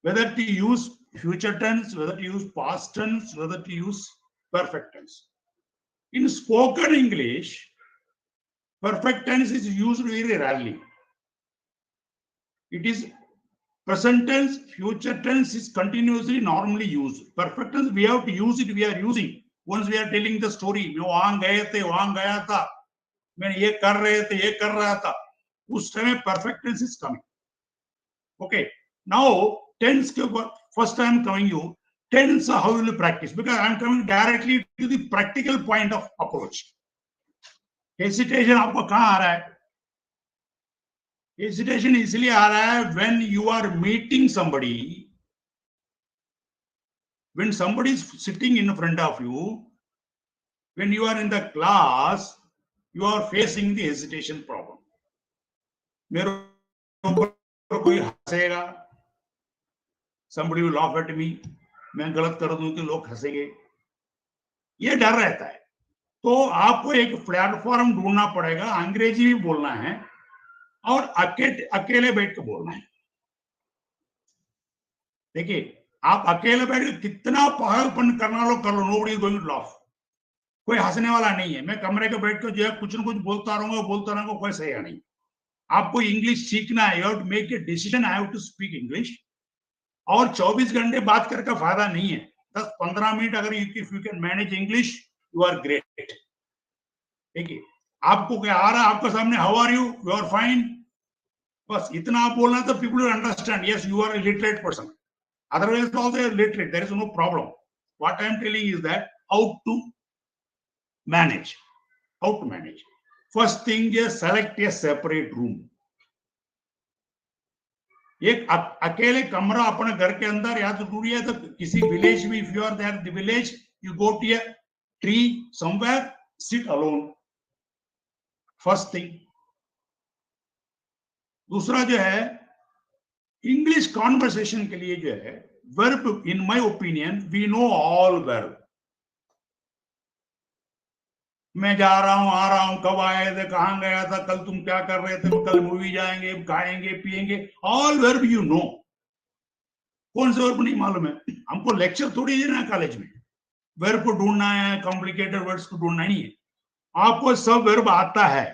whether to use future tense, whether to use past tense, whether to use perfect tense. In spoken English, perfect tense is used very rarely. It is present tense, future tense is continuously normally used. Perfect tense, we have to use it, we are using. Once we are telling the story, मैं वहां गए थे, वहां गया था, मैं ये कर रहे थे, ये कर रहा था, उस समय perfect tense is coming. Okay. Now, tense के ऊपर first I am coming you, tense how will you practice? Because I am coming directly to the practical point of approach. Hesitation आपको कहाँ आ रहा है? Hesitation इसलिए आ रहा है when you are meeting somebody, when somebody is sitting in front of you, when you are in the class, you are facing the hesitation problem. मेरे ऊपर कोई हंसेगा, somebody will laugh at me, मैं गलत कर दूं कि लोग हंसेंगे, ये डर रहता है. तो आपको एक प्लेटफॉर्म ढूंढना पड़ेगा, अंग्रेजी भी बोलना है और अकेले बैठ के बोलना है. देखिए, आप अकेले बैठ के कितना पागलपन करना लो कर लो, nobody is going to laugh. कोई हंसने वाला नहीं है. मैं कमरे के बैठ के जो है कुछ ना कुछ बोलता रहूंगा, कोई सहेगा नहीं. आपको इंग्लिश सीखना है, you have to make a decision, I have to speak English. और 24 घंटे बात करके फायदा नहीं है. 10-15 मिनट अगर if you can manage English, you are great. देखिए, आपको क्या आ रहा है आपके सामने, how are you, you are fine, बस इतना आप बोलना तो people will understand, yes you are a literate person. Otherwise also literate, there is no problem. What I am telling is that how to manage. First thing is select a separate room. एक अकेले कमरा अपने घर के अंदर या तो दूर है तो किसी विलेज में, if you are there the village, you go to a tree somewhere, sit alone. First thing. दूसरा जो है, इंग्लिश कॉन्वर्सेशन के लिए जो है verb, in my opinion we know all verb. मैं जा रहा हूं, आ रहा हूं, कब आए थे, कहां गया था, कल तुम क्या कर रहे थे, कल मूवी जाएंगे, खाएंगे, पिएंगे, ऑल वर्ब यू नो. कौन से वर्ब नहीं मालूम है? हमको लेक्चर थोड़ी देना है कॉलेज में, वर्ब को ढूंढना है, कॉम्प्लिकेटेड वर्ड्स को ढूंढना नहीं है. आपको सब वर्ब आता है.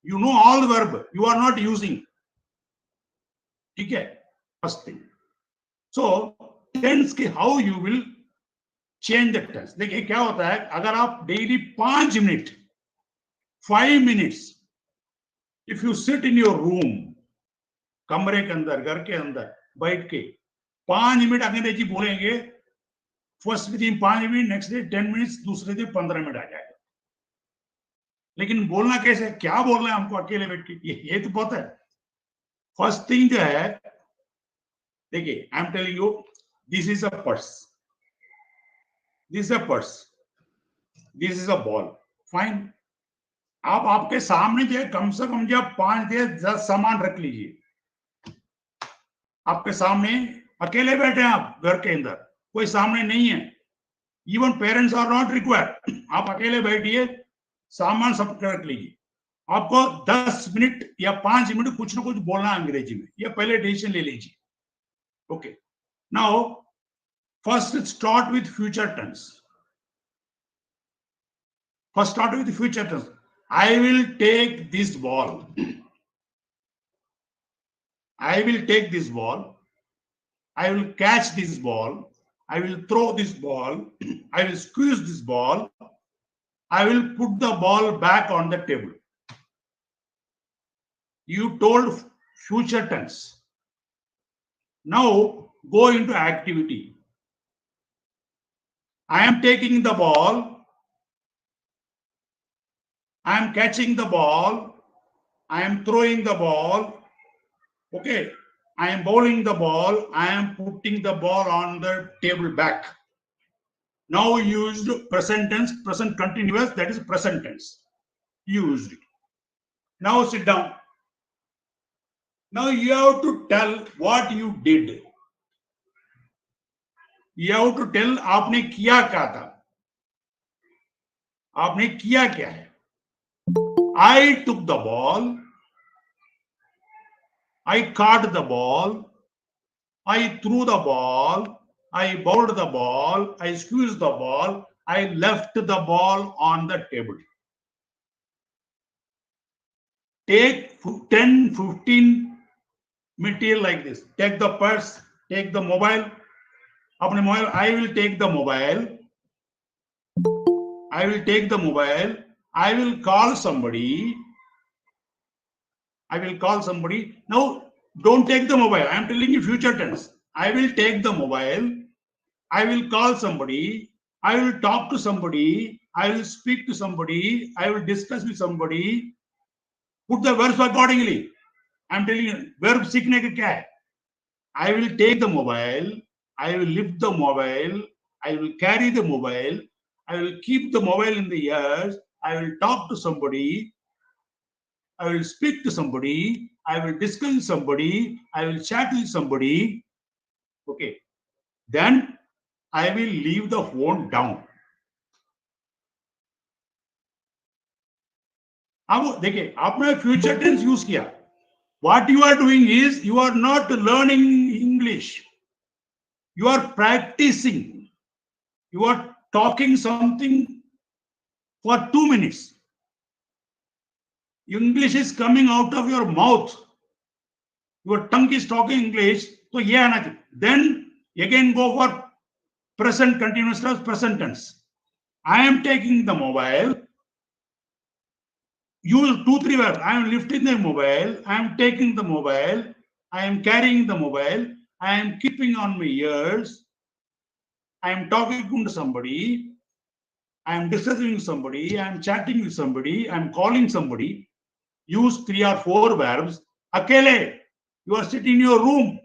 You know all verb, you are not using. ठीक है, फर्स्ट थिंग. सो टेंस के how you will change the tense. देखिए क्या होता है, अगर आप daily 5 minute 5 minutes if you sit in your room, कमरे के अंदर, घर के अंदर बैठ के 5 मिनट अंग्रेजी बोलेंगे, फर्स्ट दिन 5 मिनट, नेक्स्ट डे 10 मिनट्स, दूसरे दिन 15 मिनट आ जाएगा. लेकिन बोलना कैसे, क्या बोलना है हमको अकेले बैठ के, ये तो पता है. फर्स्ट थिंग जो है, देखिए I am telling you, this is a purse, this is a purse, this is a ball. Fine. आप आपके सामने जो है कम से कम जो 5 से 10 सामान रख लीजिए. आपके सामने अकेले बैठे हैं आप घर के अंदर, कोई सामने नहीं है, even parents are not required. आप अकेले बैठिए, सामान सब रख लीजिए. आपको 10 मिनट या 5 मिनट कुछ ना कुछ बोलना है अंग्रेजी में, ये पहले डिसीजन ले लीजिए. Okay. Now first start with future tense. First start with future tense. I will take this ball, I will take this ball, I will catch this ball, I will throw this ball, I will squeeze this ball, I will put the ball back on the table. You told future tense. Now go into activity. I am taking the ball, I am catching the ball, I am throwing the ball. Okay, I am bowling the ball, I am putting the ball on the table back. Now used present tense, present continuous, that is present tense. Used. Now sit down. Now you have to tell what you did. You have to tell आपने किया क्या था, आपने किया क्या है. I took the ball, I caught the ball, I threw the ball, I bowled the ball, I squeezed the ball, I left the ball on the table. Take 10, 15 material like this. Take the purse, take the mobile. Apne mobile, I will take the mobile. I will take the mobile. I will call somebody. I will call somebody. Now, don't take the mobile. I am telling you future tense. I will take the mobile. I will call somebody. I will talk to somebody. I will speak to somebody. I will discuss with somebody. Put the verbs accordingly. I am telling you, verb सीखने का क्या है? I will take the mobile. I will lift the mobile. I will carry the mobile. I will keep the mobile in the ears. I will talk to somebody. I will speak to somebody. I will discuss with somebody. I will chat with somebody. Okay. Then I will leave the phone down. अब देखिए आपने future tense use किया. What you are doing is you are not learning English. You are practicing. You are talking something for 2 minutes. English is coming out of your mouth. Your tongue is talking English. So yeah, then again go for present continuous tense, present tense. I am taking the mobile. Use 2-3 verbs. I am lifting the mobile. I am taking the mobile. I am carrying the mobile. I am keeping on my ears. I am talking to somebody. I am discussing with somebody. I am chatting with somebody. I am calling somebody. Use 3 or 4 verbs. अकेले, you are sitting in your room.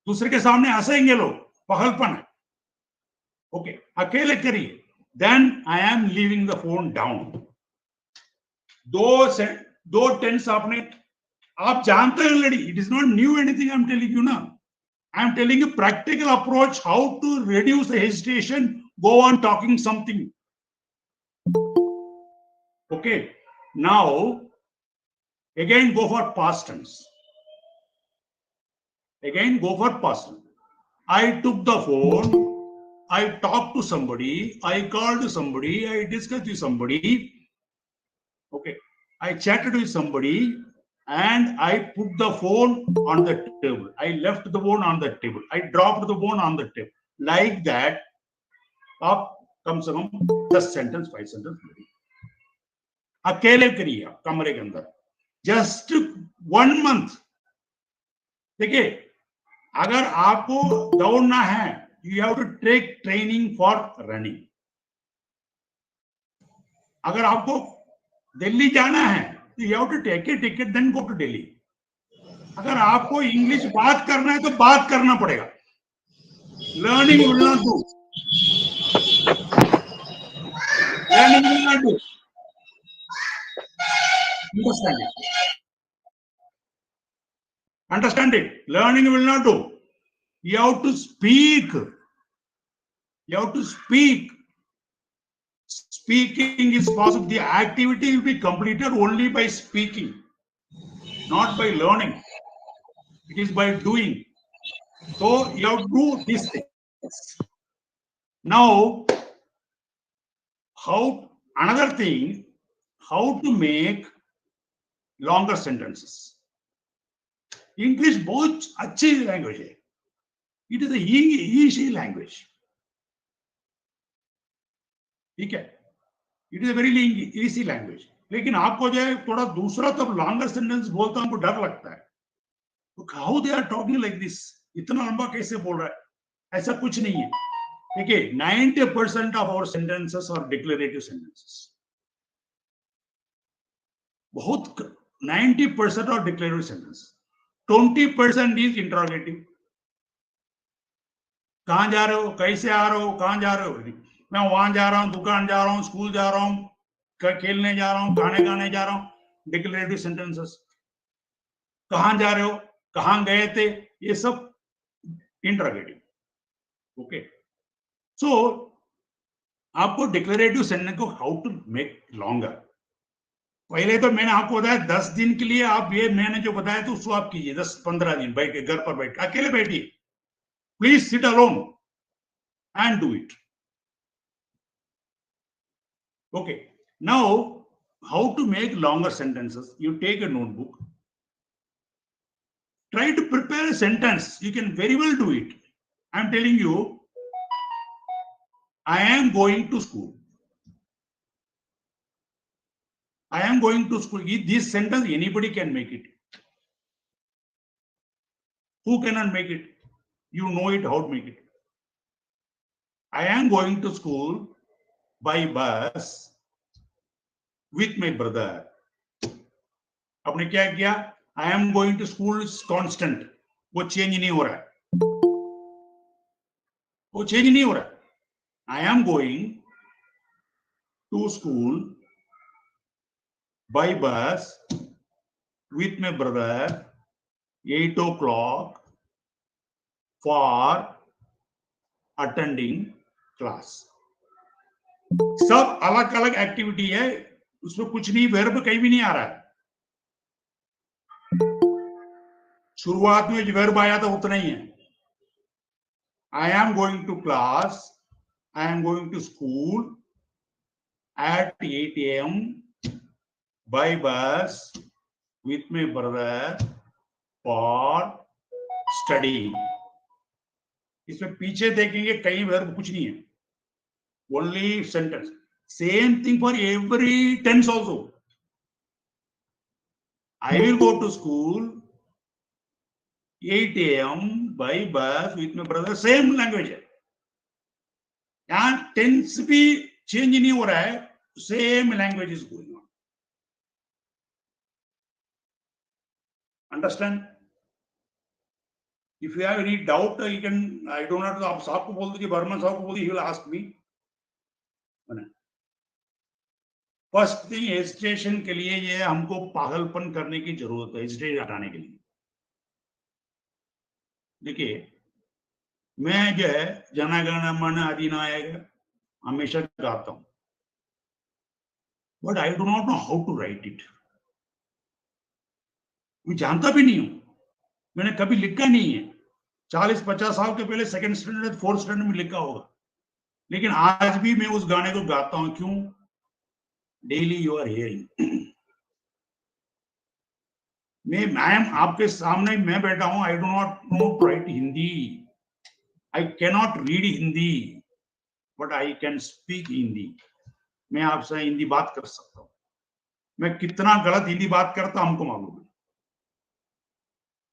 दूसरे के सामने हंसेंगे लोग, पहलपन है. Okay, अकेले करिए. Then I am leaving the phone down. दो टेंस आपने आप जानते हैं already. It is not new anything I am telling you now. I am telling you practical approach how to reduce the hesitation. Go on talking something. Okay. Now again go for past tense. Again go for past tense. I took the phone. I talked to somebody. I called somebody. I discussed with somebody. Okay. I chatted with somebody. And I put the phone on the table. I left the phone on the table. I dropped the phone on the table. Like that, आप कम से कम 10 sentence 5 sentence अकेले करिए कमरे के अंदर. Just 1 month. देखिए अगर आपको दौड़ना है, you have to take training for running. अगर आपको दिल्ली जाना है, you have to take a ticket, then go to Delhi. अगर आपको इंग्लिश बात करना है तो बात करना पड़ेगा. Learning will not do. Learning will not do. Understand it. Understand it. Learning will not do. You have to speak. You have to speak. Speaking is possible. The activity will be completed only by speaking, not by learning. It is by doing. So you have to do these things. Now, another thing, how to make longer sentences. English बहुत अच्छी language है. It is a easy language. ठीक है. It is a very easy language. लेकिन आपको जो है थोड़ा दूसरा तब longer sentence बोलता हमको डर लगता है. How they are talking like this? इतना लंबा कैसे बोल रहा है? ऐसा कुछ नहीं है. देखिए 90% of our sentences are declarative sentences. बहुत 90% are declarative sentences. 20% is interrogative. कहां जा रहे हो, कैसे आ रहे हो, कहां जा रहे हो? मैं वहां जा रहा हूं, दुकान जा रहा हूं, स्कूल जा रहा हूं, खेलने जा रहा हूं, खाने खाने जा रहा हूं. Declarative sentences. कहां जा रहे हो, कहां गए थे, ये सब इंटरोगेटिव. ओके. सो आपको डिक्लेरेटिव सेंटेंस को हाउ टू मेक लॉन्गर. पहले तो मैंने आपको बताया 10 दिन के लिए आप ये मैंने जो बताया तो उसको आप कीजिए 10-15 दिन बैठ के घर पर बैठ के अकेले बैठिए, please sit alone and do it. Okay, now how to make longer sentences? You take a notebook, try to prepare a sentence. You can very well do it. I'm telling you, I am going to school. I am going to school. This sentence, anybody can make it. Who cannot make it? You know it, how to make it. I am going to school by bus with my brother. आपने क्या किया? I am going to school is constant. वो change नहीं हो रहा है. वो change नहीं हो रहा है. I am going to school by bus with my brother 8 o'clock for attending class. सब अलग अलग एक्टिविटी है, उसमें कुछ नहीं, वर्ब कहीं भी नहीं आ रहा है. शुरुआत में जो वर्ब आया था उतना ही है. I am going to class, I am going to school at 8 a.m. by bus with my brother for studying. इसमें पीछे देखेंगे कई वर्ब कुछ नहीं है, only sentence. Same thing for every tense also. I will go to school 8 a.m. by bus with my brother. Same language है. यहाँ tense भी चेंज नहीं हो रहा है, same language is going on. Understand? If you have any doubt you can, I don't know, आप साहब को बोल दीजिए, बर्मन साहब को बोल दीजिए, he will ask me. First thing, hesitation के लिए ये हमको पागलपन करने की जरूरत है, हेजिटेशन हटाने के लिए. देखिए, मैं जो है जन गण मन अधिनायक हमेशा गाता हूं, but I do not know how to write it. मैं जानता भी नहीं हूं, मैंने कभी लिखा नहीं है. 40-50 साल के पहले सेकंड स्टैंडर्ड 4th स्टैंडर्ड में लिखा होगा, लेकिन आज भी मैं उस गाने को गाता हूं. क्यों? Daily you are hearing. मैं आपके सामने मैं बैठा हूं. I do not know write Hindi, I cannot read Hindi, but I can speak Hindi. मैं आपसे हिंदी बात कर सकता हूं. मैं कितना गलत हिंदी बात करता हमको मालूम है,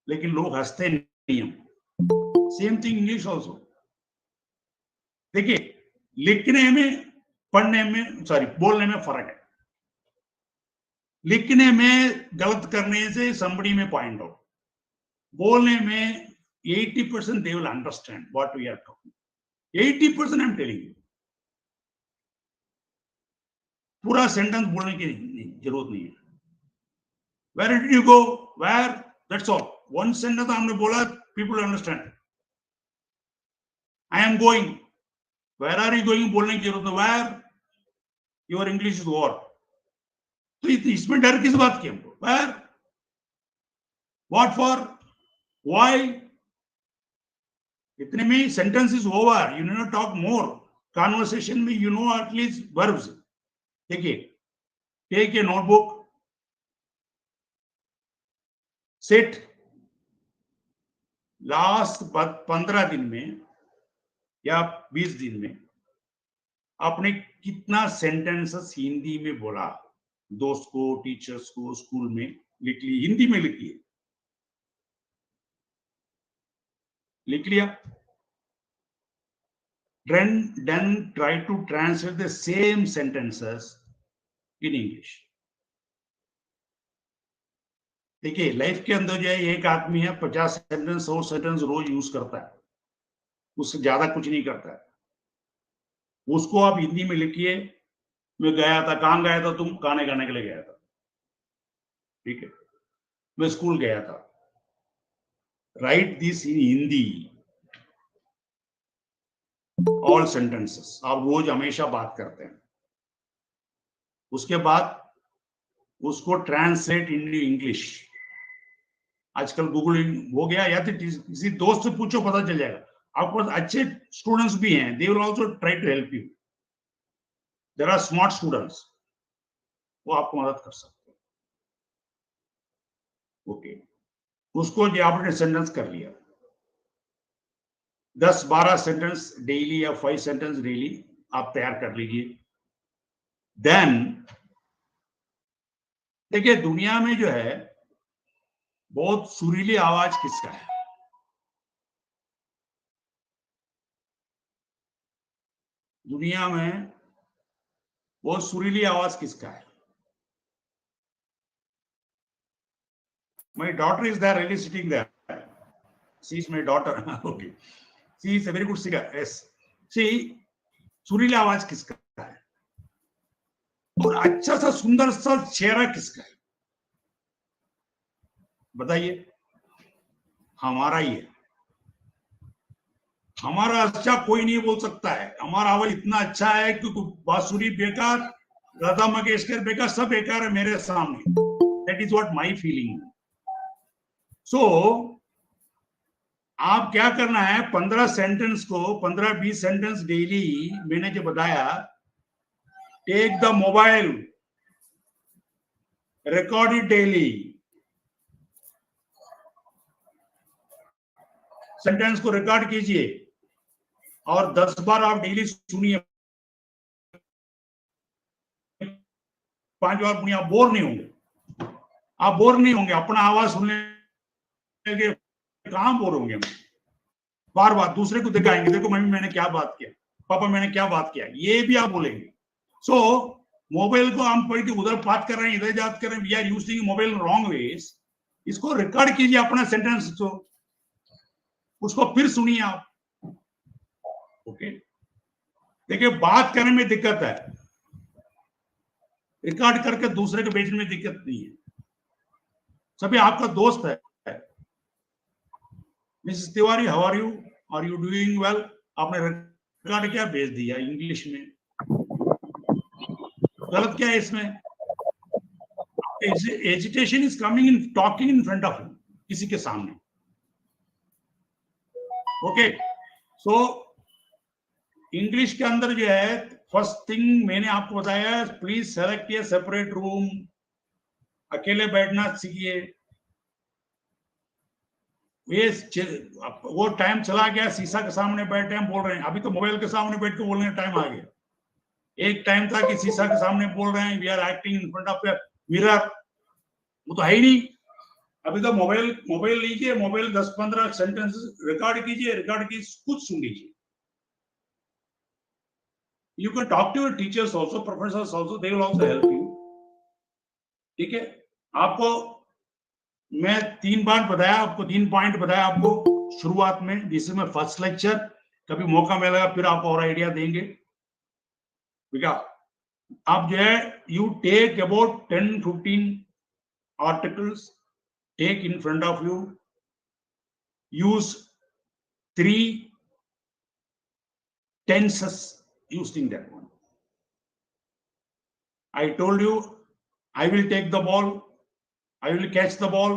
लेकिन लोग हंसते नहीं हम. Same thing English also. देखिए, लिखने में, पढ़ने में, सॉरी बोलने में फर्क है. लिखने में गलत करने से somebody में पॉइंट आउट, बोलने में 80% they will understand what we are talking. 80% I'm telling you. पूरा सेंटेंस बोलने की जरूरत नहीं है. Where did you go? Where? That's all. One sentence हमने बोला, people understand. I am going. Where are you going? बोलने की जरूरत है. Where? Your English is over. तो इसमें डर किस बात की हमको? Where? What for? Why? इतने में sentence is over. You need not talk more. Conversation में you know at least verbs. देखिए, take a notebook, sit. Last 15 दिन में या 20 दिन में आपने कितना सेंटेंसेस हिंदी में बोला? दोस्त को, टीचर्स को, स्कूल में लिख ली, हिंदी में लिखिए. लिख लिया? Then try to translate the same sentences in English. देखिए, लाइफ के अंदर जो है एक आदमी है 50 सेंटेंस 100 सेंटेंस रोज यूज करता है, उससे ज्यादा कुछ नहीं करता है. उसको आप हिंदी में लिखिए. मैं गया था. कहां गया था तुम? गाने गाने के लिए गया था. ठीक है. मैं स्कूल गया था. Right this in Hindi, all sentences. आप रोज हमेशा बात करते हैं. उसके बाद उसको ट्रांसलेट इन इंग्लिश। आजकल गूगल हो गया, या तो किसी दोस्त से पूछो, पता चल जाएगा। आपके पास अच्छे स्टूडेंट्स भी हैं, they will also try to help you. There are smart students, वो आपको मदद कर सकते हैं। ओके, उसको जो आपने सेंटेंस कर लिया, 10-12 सेंटेंस डेली या 5 सेंटेंस डेली आप तैयार कर लीजिए। देन देखिए, दुनिया में जो है बहुत सुरीली आवाज किसका है? दुनिया में बहुत सुरीली आवाज किसका है? My daughter is there, really sitting there. She is my daughter. Okay. She is a very good singer. Yes. See, सुरीली आवाज किसका है? और अच्छा सा सुंदर सा चेहरा किसका है? बताइए। हमारा ही है। हमारा अच्छा कोई नहीं बोल सकता है। हमारा आवाज इतना अच्छा है कि बांसुरी बेकार, लता मंगेशकर बेकार, सब बेकार है मेरे सामने। That is what my feeling. So आप क्या करना है, 15 सेंटेंस को 15-20 सेंटेंस डेली, मैंने जो बताया, take the mobile, record it daily, sentence को रिकॉर्ड कीजिए और 10 बार आप डेली सुनिए, 5 बार सुनिए। आप बोर नहीं होंगे, आप बोर नहीं होंगे। अपना आवाज सुनने के कहां बोर होंगे हम? बार बार दूसरे को दिखाएंगे, देखो मम्मी मैंने क्या बात किया, पापा मैंने क्या बात किया, ये भी आप बोलेंगे। सो मोबाइल को हम पढ़ के उधर बात कर रहे हैं, इधर बात कर रहे हैं, we are using mobile wrong ways. इसको रिकॉर्ड कीजिए अपना सेंटेंस को, उसको फिर सुनिए आप। ओके, देखिए बात करने में दिक्कत है, रिकॉर्ड करके दूसरे के भेजने में दिक्कत नहीं है। सभी आपका दोस्त है। Mrs Tiwari, how are you doing well? आपने रिकॉर्ड क्या भेज दिया इंग्लिश में, गलत क्या है इसमें? Agitation is coming in talking in front of किसी के सामने। ओके, सो इंग्लिश के अंदर जो है, फर्स्ट थिंग मैंने आपको बताया, please select A separate room, अकेले बैठना सीखिए। वो टाइम चला गया, शीशा के सामने बैठे हम बोल रहे हैं, अभी तो मोबाइल के सामने बैठ के बोलने का टाइम आ गया। एक टाइम था कि शीशा के सामने बोल रहे हैं, we are acting in front of mirror, वो तो है ही नहीं। अभी तो मोबाइल लीजिए, मोबाइल 10-15 सेंटेंस रिकॉर्ड कीजिए, रिकॉर्ड की खुद सुन लीजिए। You can talk to your teachers also, professors also, they will also help you. ठीक है, आपको मैं 3 बार बताया, आपको 3 पॉइंट बताया आपको शुरुआत में। This is my first lecture, कभी मौका मिलेगा फिर आपको और आइडिया देंगे। ठीक है, आप जो है, you take about 10-15 articles, take in front of you, use 3 tenses using that one. I told you, I will take the ball, I will catch the ball.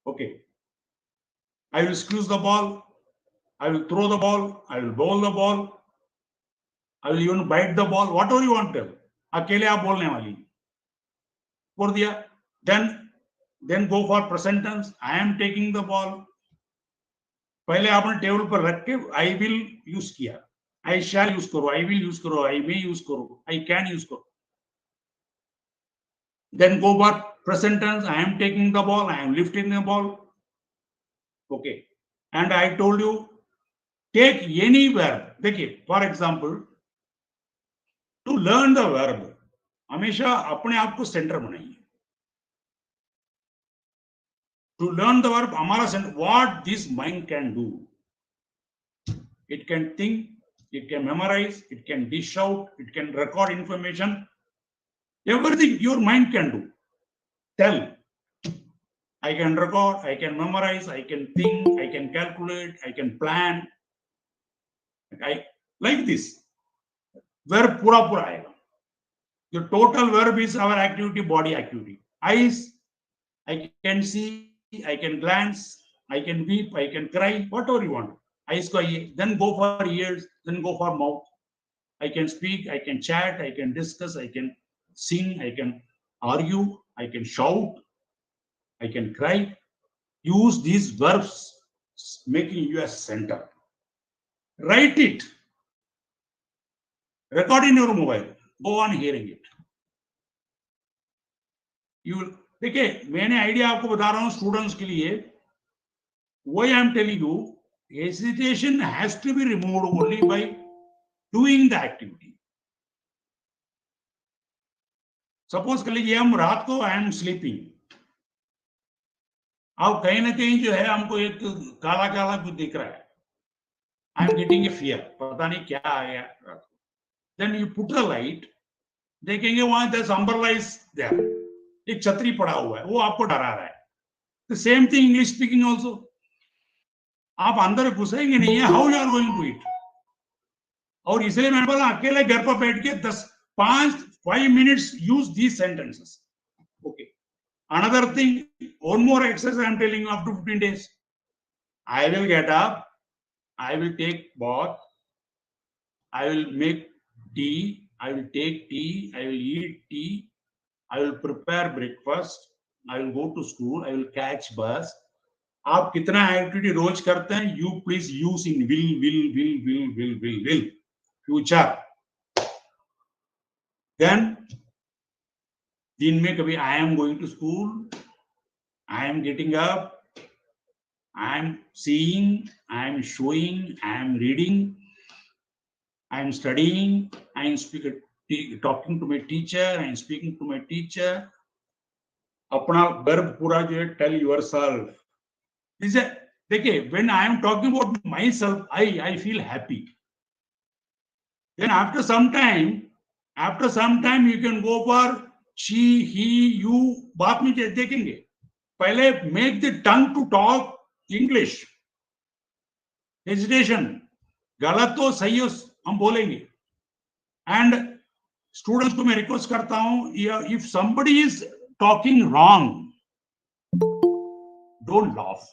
Okay, I will squeeze the ball, I will throw the ball, I will bowl the ball, I will even bite the ball, whatever you want to tell. अकेले आप बोलने वाली बोल दिया। then go for present tense, I am taking the ball। पहले आपने table पर रख के I will यूज किया, I shall यूज करो, I will यूज करो, I may यूज करो, I can यूज करो। Then go for present tense, I am taking the ball, I am lifting the ball। Okay, and I told you, take any verb। देखिए, for example, to learn the verb, हमेशा अपने आप को centre बनाइए। To learn the verb, हमारा centre, what this mind can do, it can think, it can memorise, it can dish out, it can record information, everything your mind can do. Tell, I can record, I can memorize, I can think, I can calculate, I can plan, I like this। Verb पूरा आएगा। The total verb is our activity, body activity. Eyes, I can see, I can glance, I can weep, I can cry, whatever you want. Eyes ko ye, then go for ears, then go for mouth. I can speak, I can chat, I can discuss, I can sing, I can argue, I can shout, I can cry. Use these verbs, making you a center. Write it. Record in your mobile. Go on hearing it. You will. देखिए, मैंने idea आपको बता रहा हूं students के लिए. Why I am telling you, hesitation has to be removed only by doing the activity. Suppose कर लीजिए हम रात को I am sleeping. अब कहीं ना कहीं जो है हमको एक काला काला कुछ दिख रहा है. I am getting a fear. पता नहीं क्या आ गया. Then you put the light. देखेंगे वहां there's umbrella is there. एक छतरी पड़ा हुआ है, वो आपको डरा रहा है. The same thing English speaking also. आप अंदर घुसेंगे नहीं है, how you are going to it. और इसलिए मैंने बोला अकेले घर पर बैठ के 5 minutes use these sentences. Okay. Another thing, one more exercise I am telling you up to 15 days. I will get up, I will take bath, I will make tea, I will take tea, I will eat tea, I will prepare breakfast, I will go to school, I will catch bus. आप कितना activity रोज करते हैं? You please use in will. Future. Then दिन में कभी I am going to school, I am getting up, I am seeing, I am showing, I am reading, I am studying, I am talking to my teacher, I am speaking to my teacher. अपना verb पूरा जो है tell yourself. देखिए, when I am talking about myself, I feel happy. Then after some time you can go for she, he, you. बात में देखेंगे. पहले make the tongue to talk English. Hesitation. गलत तो सही हो हम बोलेंगे. And students को मैं रिक्वेस्ट करता हूं, if somebody is talking wrong, don't laugh.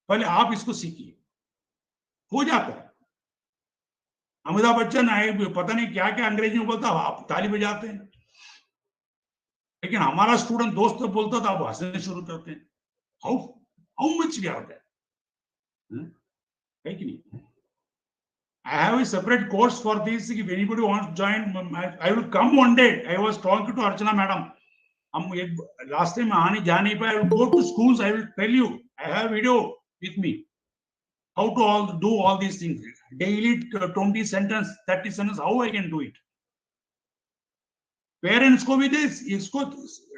पहले आप इसको सीखिए. हो जाता है. अमिताभ बच्चन पता नहीं क्या क्या अंग्रेजी में बोलता, आप ताली बजाते हैं. लेकिन हमारा स्टूडेंट दोस्त बोलता था, आप हंसने शुरू करते हैं. हाउ मच क्या होता है कि नहीं? I have a separate course for this. If anybody wants to join, I will come one day. I was talking to Archana madam. Last time I will go to schools. I will tell you. I have video with me. How to do all these things. Daily 20 sentence, 30 sentence. How I can do it. Parents को भी इसको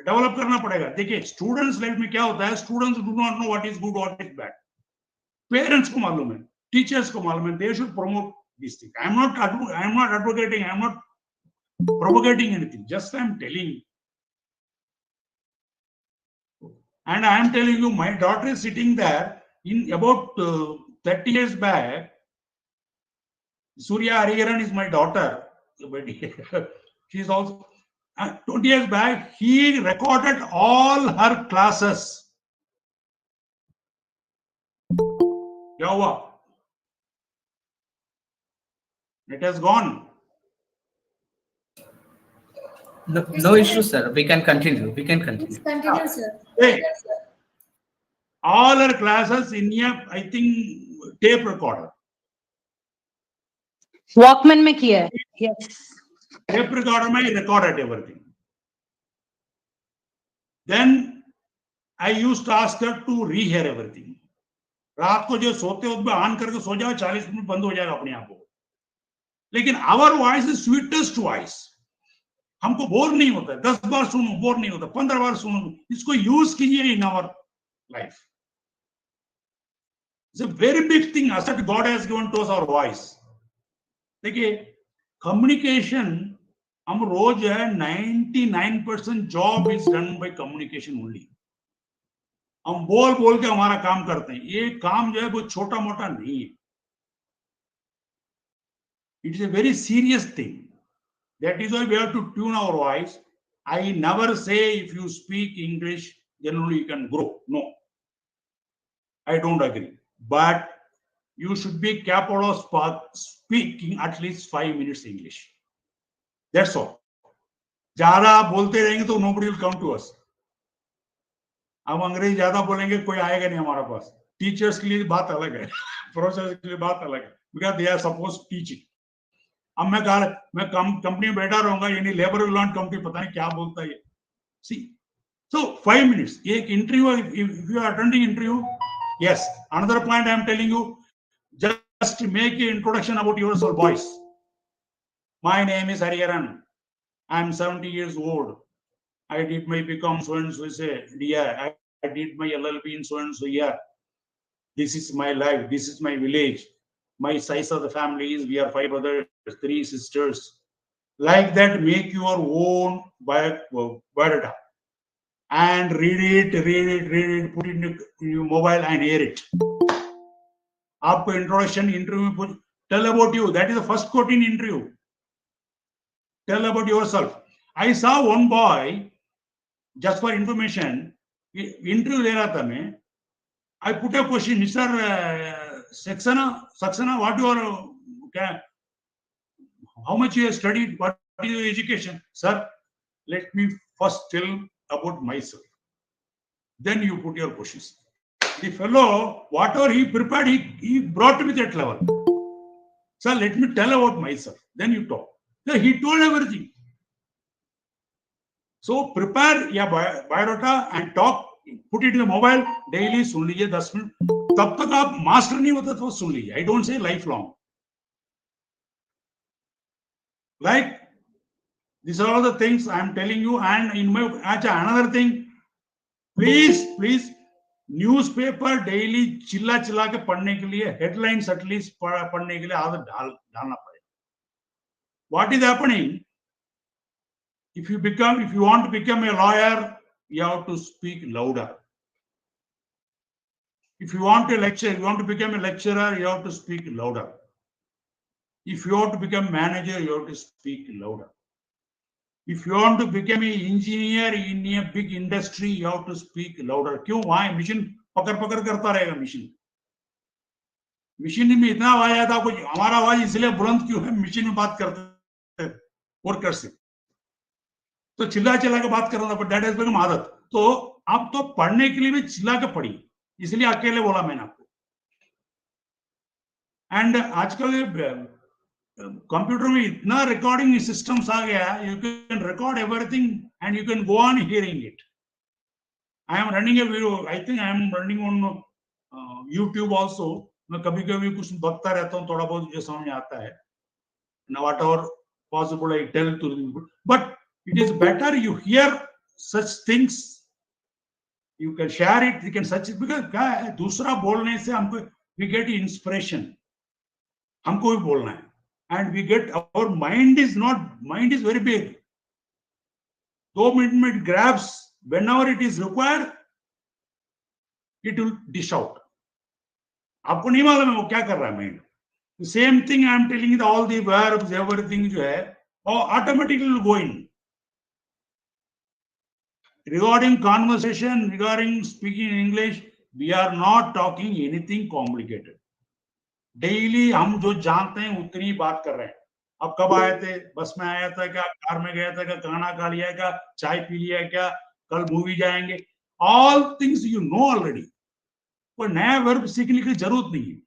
develop करना पड़ेगा. देखिए, students life में क्या होता है? Students do not know what is good, what is bad. Parents को मालूम है, टीचर्स को मालूम है. They should promote this thing. I am not advocating, I am not propagating anything. Just I am telling you. And I am telling you, my daughter is sitting there. In about 30 years back, Surya Hariharan is my daughter. She is also 20 years back. He recorded all her classes. क्या हुआ? It has gone. No issue, sir. We can continue. Please continue, sir. Hey, all her classes in a, I think, tape recorder. Walkman में किया है. Yes. Tape recorder में recorded everything. Then I used to ask her to rehear everything. रात को जो सोते हो उसमें ऑन करके सो जाओ, 40 मिनट बंद हो जाएगा अपने आप को. लेकिन our voice is sweetest voice. हमको बोर नहीं होता. 10 बार सुनो बोर नहीं होता. 15 बार सुनो. इसको यूज कीजिए in our life. It's a very big thing asset God has given to us, our voice. देखिए, communication हम रोज है 99% job is done by communication only. हम बोल के हमारा काम करते हैं. ये काम जो है वो छोटा मोटा नहीं है. It is a very serious thing. That is why we have to tune our voice. I never say if you speak English, then only you can grow. No, I don't agree. But you should be capable of speaking at least 5 minutes English. That's all. ज्यादा आप बोलते रहेंगे तो nobody will come to us. हम अंग्रेजी ज्यादा बोलेंगे कोई आएगा नहीं हमारे पास. टीचर्स के लिए बात अलग है, प्रोफेसर के लिए बात अलग है, because they are supposed teaching. अब मैं कंपनी में बैठा रहूंगा, यानी लेबर लॉन्ड कंपनी पता नहीं क्या बोलता है. See, so 5 minutes. एक interview, if you are attending interview, yes. Another point I am telling you, just make an introduction about yourself, boys. My name is Hariharan. I am 70 years old. I did my BCom so and so year. I did my LLB in so and so year. This is my life. This is my village. My size of the family is, we are 5 brothers, 3 sisters. Like that, make your own biodata and read it, put it in your mobile and hear it. After introduction, interview, tell about you. That is the first quote in interview. Tell about yourself. I saw one boy, just for information, interview ले रहा था मैं. I put a question, Mr. Saxena, what you are, how much you have studied, what is your education? Sir, let me first tell about myself. Then you put your questions. The fellow, whatever he prepared, he brought me that level. Sir, let me tell about myself. Then you talk. So he told everything. So prepare your biodata and talk. Put it in the mobile. Daily सुन लीजिए 10 minute. तब तक आप master नहीं होता तो सुन लीजिए. I don't say lifelong. Like, these are all the things I am telling you. And in my another thing, please newspaper daily चिल्ला के पढ़ने के लिए, हेडलाइंस एटलीस्ट पढ़ने के लिए आदत डालना पड़ेगा. What is happening? If you want to become a lawyer, you have to speak louder. If you want to become a lecturer, you have to speak louder. If you want to become a manager, you have to speak louder. If you want to become an engineer in a big industry, you have to speak louder. क्यों? वहां mission पकड़ करता रहेगा. Mission में इतना आवाज आता है, हमारा आवाज इसलिए बुलंद क्यों है? मिशन में बात करते हैं वर्कर से, तो चिल्ला के बात करना पड़ता है. दैट हैज बिकम आदत. तो आप तो पढ़ने के लिए भी चिल्ला के पढ़िए, इसलिए अकेले बोला मैंने आपको. एंड आजकल कंप्यूटर में इतना रिकॉर्डिंग सिस्टम्स आ गया, you can record everything and you can go on hearing it. I am running A video, I think I am running on YouTube also. मैं कभी कुछ बकता रहता हूँ, थोड़ा बहुत जो समझ में आता है. Whatever possible I tell to people, but it is better you hear such things, you can share it, you can search it, because दूसरा बोलने से हमको we get inspiration. हमको भी बोलना है, and we get, our mind is very big. 2 minute grabs whenever it is required, it will dish out. आपको नहीं मालूम है वो क्या कर रहा है mind. Same thing I am telling you, all the verbs, everything जो है, automatically will go in. Regarding conversation, regarding speaking English, we are not talking anything complicated. Daily हम जो जानते हैं उतनी बात कर रहे हैं. अब कब आए थे? बस में आया था क्या? कार में गया था क्या? खाना खा लिया क्या? चाय पी लिया क्या? कल मूवी जाएंगे. All things you know already. कोई नया वर्ब सीखने की जरूरत नहीं है.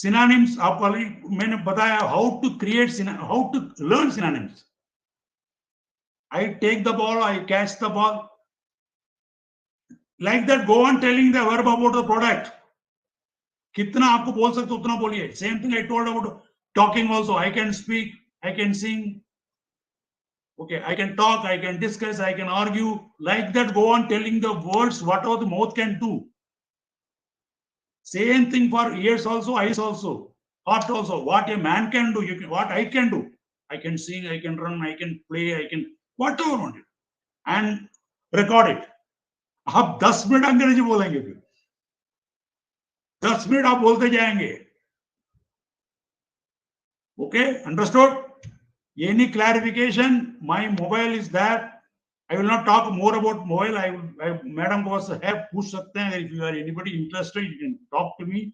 Synonyms आपको मैंने बताया, how to learn synonyms. I take the ball, I catch the ball. Like that, go on telling the verb about the product. कितना आपको बोल सकते उतना बोलिए. Same thing I told about talking also. I can speak, I can sing. Okay, I can talk, I can discuss, I can argue. Like that, go on telling the words whatever the mouth can do. Same thing for ears also, eyes also, heart also. What a man can do, what I can do. I can sing, I can run, I can play, I can whatever I want, and record it. आप 10 minute अंग्रेजी बोलेंगे, फिर 10 minute आप बोलते जाएंगे. Okay, understood? Any clarification? My mobile is there. I will not talk more about mobile. Madam को बस है पूछ सकते हैं. If you are anybody interested, you can talk to me.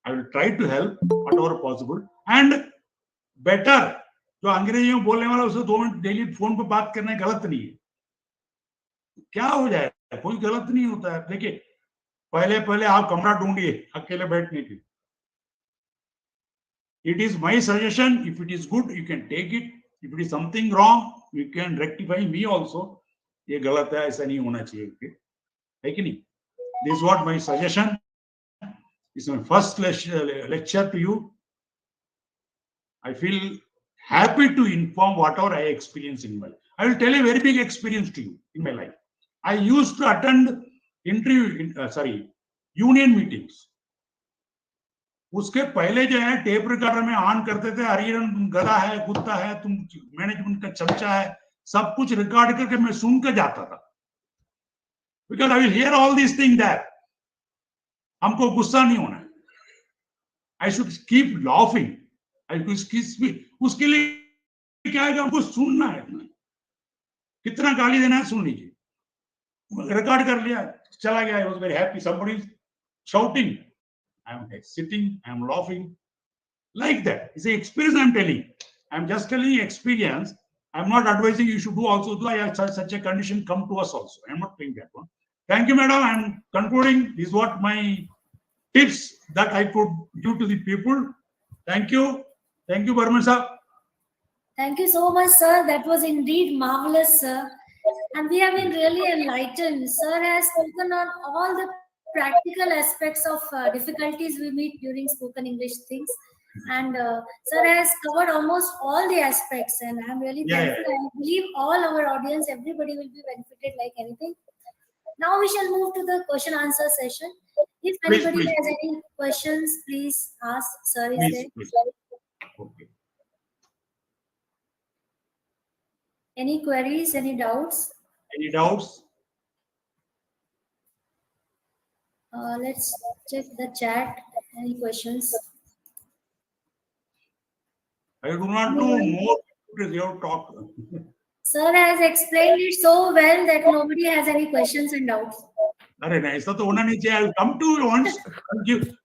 I will try to help whatever possible. And better, जो अंग्रेजी में बोलने वाला उसे 2 मिनट डेली फोन पे बात करना गलत नहीं है. क्या हो जाएगा? कोई गलत नहीं होता है. देखिए, पहले आप कमरा ढूंढिए अकेले बैठने के. It is my suggestion. If it is good, you can take it. If it is something wrong, you can rectify me also. ये गलत है, ऐसा नहीं होना चाहिए, है कि नहीं? This is what my suggestion. This is my first lecture to you. I feel happy to inform whatever I experience in my life. I will tell a very big experience to you in my life. I used to attend union meetings. उसके पहले जो है tape recorder में on करते थे, हरियन गधा है, कुत्ता है, तुम मैनेजमेंट का चमचा है, सब कुछ रिकॉर्ड करके मैं सुन के जाता था. Because I will hear all these things there. हमको गुस्सा नहीं होना है. I should keep laughing. उसके लिए क्या है कि हमको सुनना है. कितना गाली देना है सुन लीजिए. रिकॉर्ड कर लिया, चला गया. I was very happy. Somebody is shouting. I am sitting, I am laughing, like that. It's an experience I'm telling. I'm just telling you experience. I'm not advising you should do also. Do I have such a condition come to us also? I'm not doing that one. Thank you, madam. I'm concluding. This is what my tips that I could give to the people. Thank you. Thank you, Barman sir. Thank you so much, sir. That was indeed marvelous, sir. And we have been really enlightened. Sir has spoken on all the practical aspects of difficulties we meet during spoken English things. And sir has covered almost all the aspects. And I'm really thankful. I believe all our audience, everybody will be benefited like anything. Now we shall move to the question answer session. If anybody has any questions, please ask. Sir is there. Okay. Any queries, any doubts? Any doubts? Let's check the chat. Any questions? I do not know more because you have talked. Sir has explained it so well that nobody has any questions and doubts. अरे नहीं, ऐसा तो होना नहीं चाहिए. I will come to you once.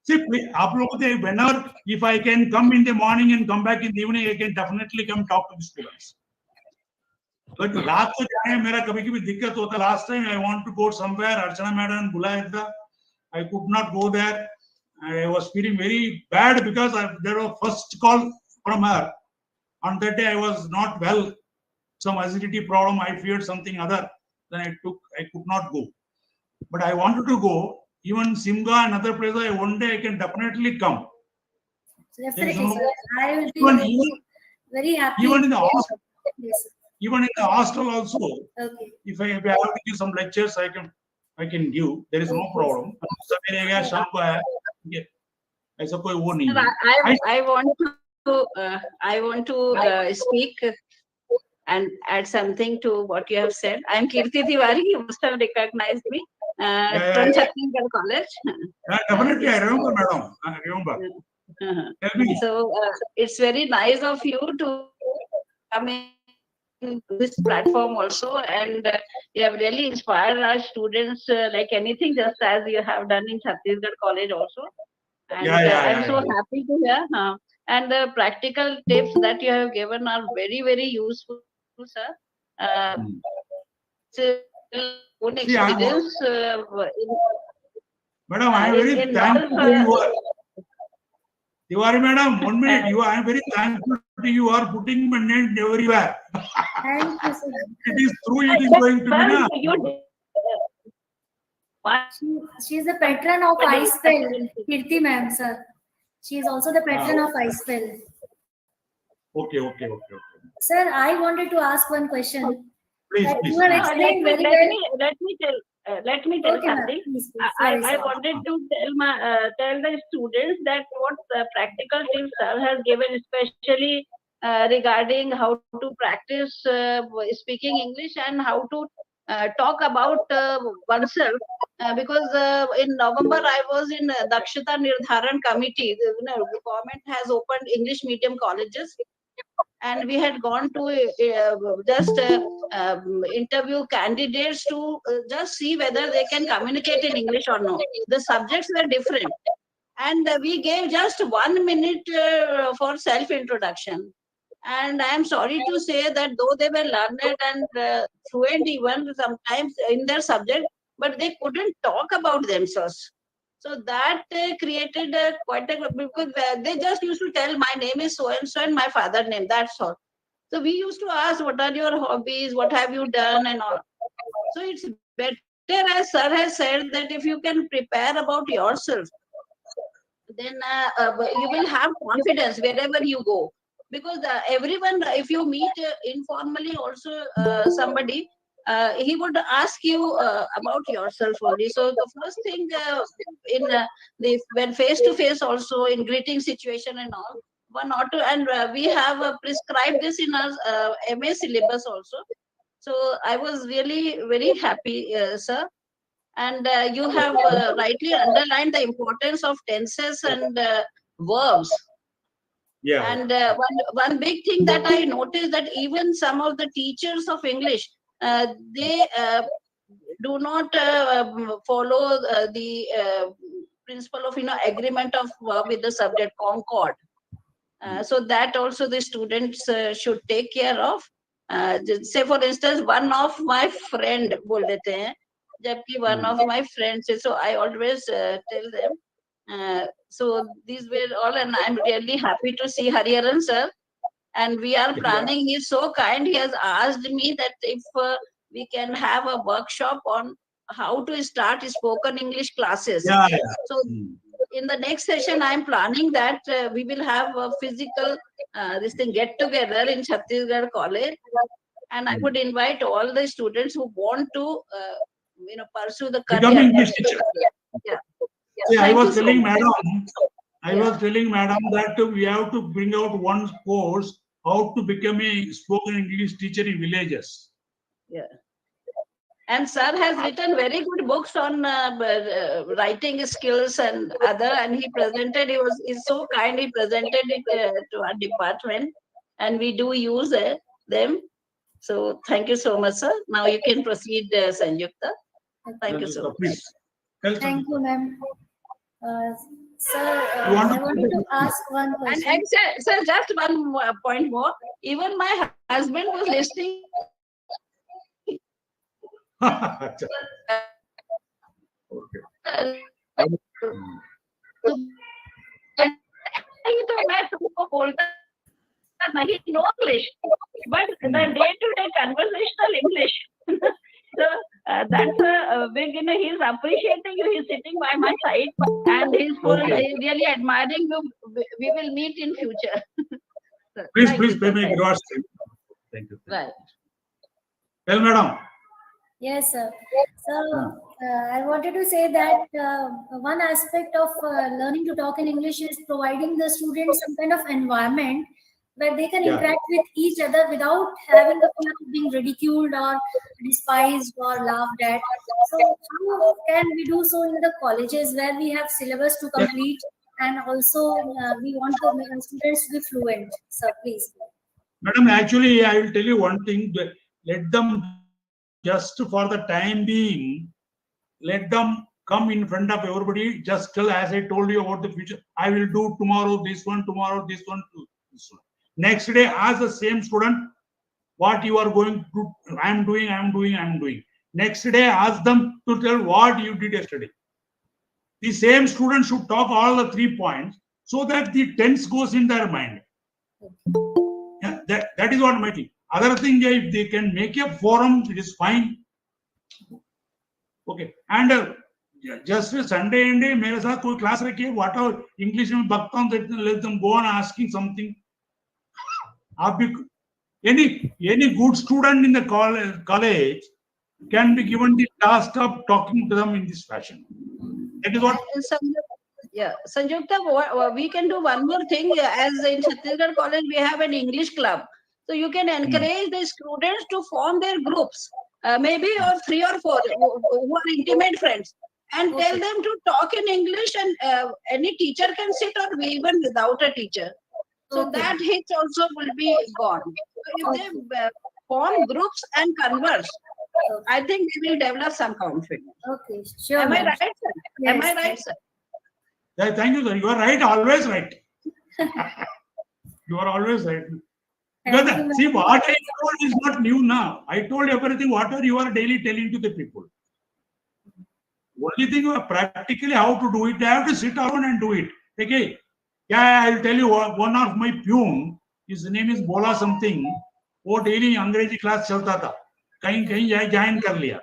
See, आप लोगों को whenever, if I can come in the morning and come back in the evening, I can definitely come talk to the students. But रात को जाने मेरा कभी-कभी दिक्कत होता. Last time I want to go somewhere, Archana madam बुलाया था. I could not go there. I was feeling very bad because there was first call from her. On that day I was not well. Some acidity problem. I feared something other. Then I could not go. But I wanted to go. Even Simga and other places, one day I can definitely come. Definitely, sir. I will be very happy. Even in the hostel, yes, even in the hostel also, okay. if I have to give some lectures, I can give. There is no problem. I want to speak and add something to what you have said. I am Kirti Tiwari. You must have recognized me from Chhattisgarh College. Definitely, I remember, madam. I remember. Tell me. So it's very nice of you to come in this platform also, and you have really inspired our students like anything, just as you have done in Chhattisgarh College also. And I'm so happy to hear. And the practical tips that you have given are very, very useful, sir. Own experience. Madam, I am very thankful to you. Tiwari madam, 1 minute. I am very thankful to you. Are putting my name everywhere. Thank you, sir. It is through it is going to be. She is the patron of ISPEL, Kirti ma'am, sir. She is also the patron of ISPEL. Okay. Sir, I wanted to ask one question. Please. You have explained very well. Let me tell Okay, something. please. I wanted to tell the students that what practical tips sir has given, especially regarding how to practice speaking English and how to talk about oneself. Because in November I was in Dakshata Nirdharan Committee. The government has opened English medium colleges, and we had gone to interview candidates to just see whether they can communicate in English or no. The subjects were different, and we gave just 1 minute for self-introduction. And I am sorry to say that though they were learned and fluent even sometimes in their subject, but they couldn't talk about themselves. So that created quite a, because they just used to tell my name is so and so and my father's name, that's all. So we used to ask, what are your hobbies, what have you done and all. So it's better, as sir has said, that if you can prepare about yourself, then you will have confidence wherever you go. Because everyone, if you meet informally also somebody, he would ask you about yourself only. So the first thing when face to face also in greeting situation and all, one or two, and we have prescribed this in our MA syllabus also. So I was really very happy, sir. And you have rightly underlined the importance of tenses and verbs. Yeah. And one big thing that I noticed, that even some of the teachers of English, they do not follow the principle of agreement of verb with the subject, concord. So that also the students should take care of. Say for instance, one of my friend बोल देते हैं, जबकि one of my friends. So I always tell them. So these were all, and I'm really happy to see Hariharan sir. And we are planning. He's so kind. He has asked me that if we can have a workshop on how to start spoken English classes. Yeah. So in the next session, I'm planning that we will have a physical this thing get together in Chhattisgarh College, and I would invite all the students who want to pursue the career. Become English teacher. Yeah. See, I Thank was you so telling much. madam, was telling madam that we have to bring out one course how to become a spoken English teacher in villages. Yeah. And sir has written very good books on writing skills and other, and he presented, he's so kind, he presented it to our department, and we do use them. So thank you so much, sir. Now you can proceed, Sanjukta. Thank you so much. Please. Thank you, ma'am. Sir, You want I to- wanted to ask one question. And sir, just one point more. Even my husband was listening. Okay. तो मैं तुमको बोलता नहीं no English, but the day-to-day conversational English. So that's a big, he's appreciating you. He's sitting by my side, and he's really admiring you. We will meet in future. Please pay me regards. Thank you. Right. Tell madam. Yes, sir. So I wanted to say that one aspect of learning to talk in English is providing the students some kind of environment where they can interact with each other without having the fear of being ridiculed or despised or laughed at. So how can we do so in the colleges where we have syllabus to complete and also we want the students to be fluent? So please. Madam, actually, I will tell you one thing. Let them, just for the time being, let them come in front of everybody. Just tell, as I told you about the future, I will do tomorrow this one, tomorrow this one, this one. Next day, ask the same student what you are going to. I am doing. Next day, ask them to tell what you did yesterday. The same student should talk all the 3 points so that the tense goes in their mind. Yeah, that is what my thing. Other thing, if they can make a forum, it is fine. Okay. And just Sunday and day, मेरे साथ कोई class रखिए, whatever English में बकता हूँ, let them go on asking something. Any good student in the college can be given the task of talking to them in this fashion. That is what. Yeah, Sanjukta, we can do one more thing. As in Chhattisgarh College, we have an English club. So you can encourage the students to form their groups, maybe 3 or 4 who are intimate friends, and tell them to talk in English, and any teacher can sit, or even without a teacher. So Okay. that hitch also will be gone. So if they form groups and converse, I think they will develop some confidence. Okay, sure. Am I ma'am. right, sir? Am I Yes, right, sir? Yeah, thank you, sir. You are right, always right. You are always right. Thank Because, you, see, ma'am. what I told is not new now. I told everything, whatever you are daily telling to the people. Only thing you are practically how to do it, they have to sit down and do it. Okay. Yeah, I'll tell you, one of my peon, his name is Bola something, वो daily अंग्रेजी class चलता था, कहीं कहीं join कर लिया,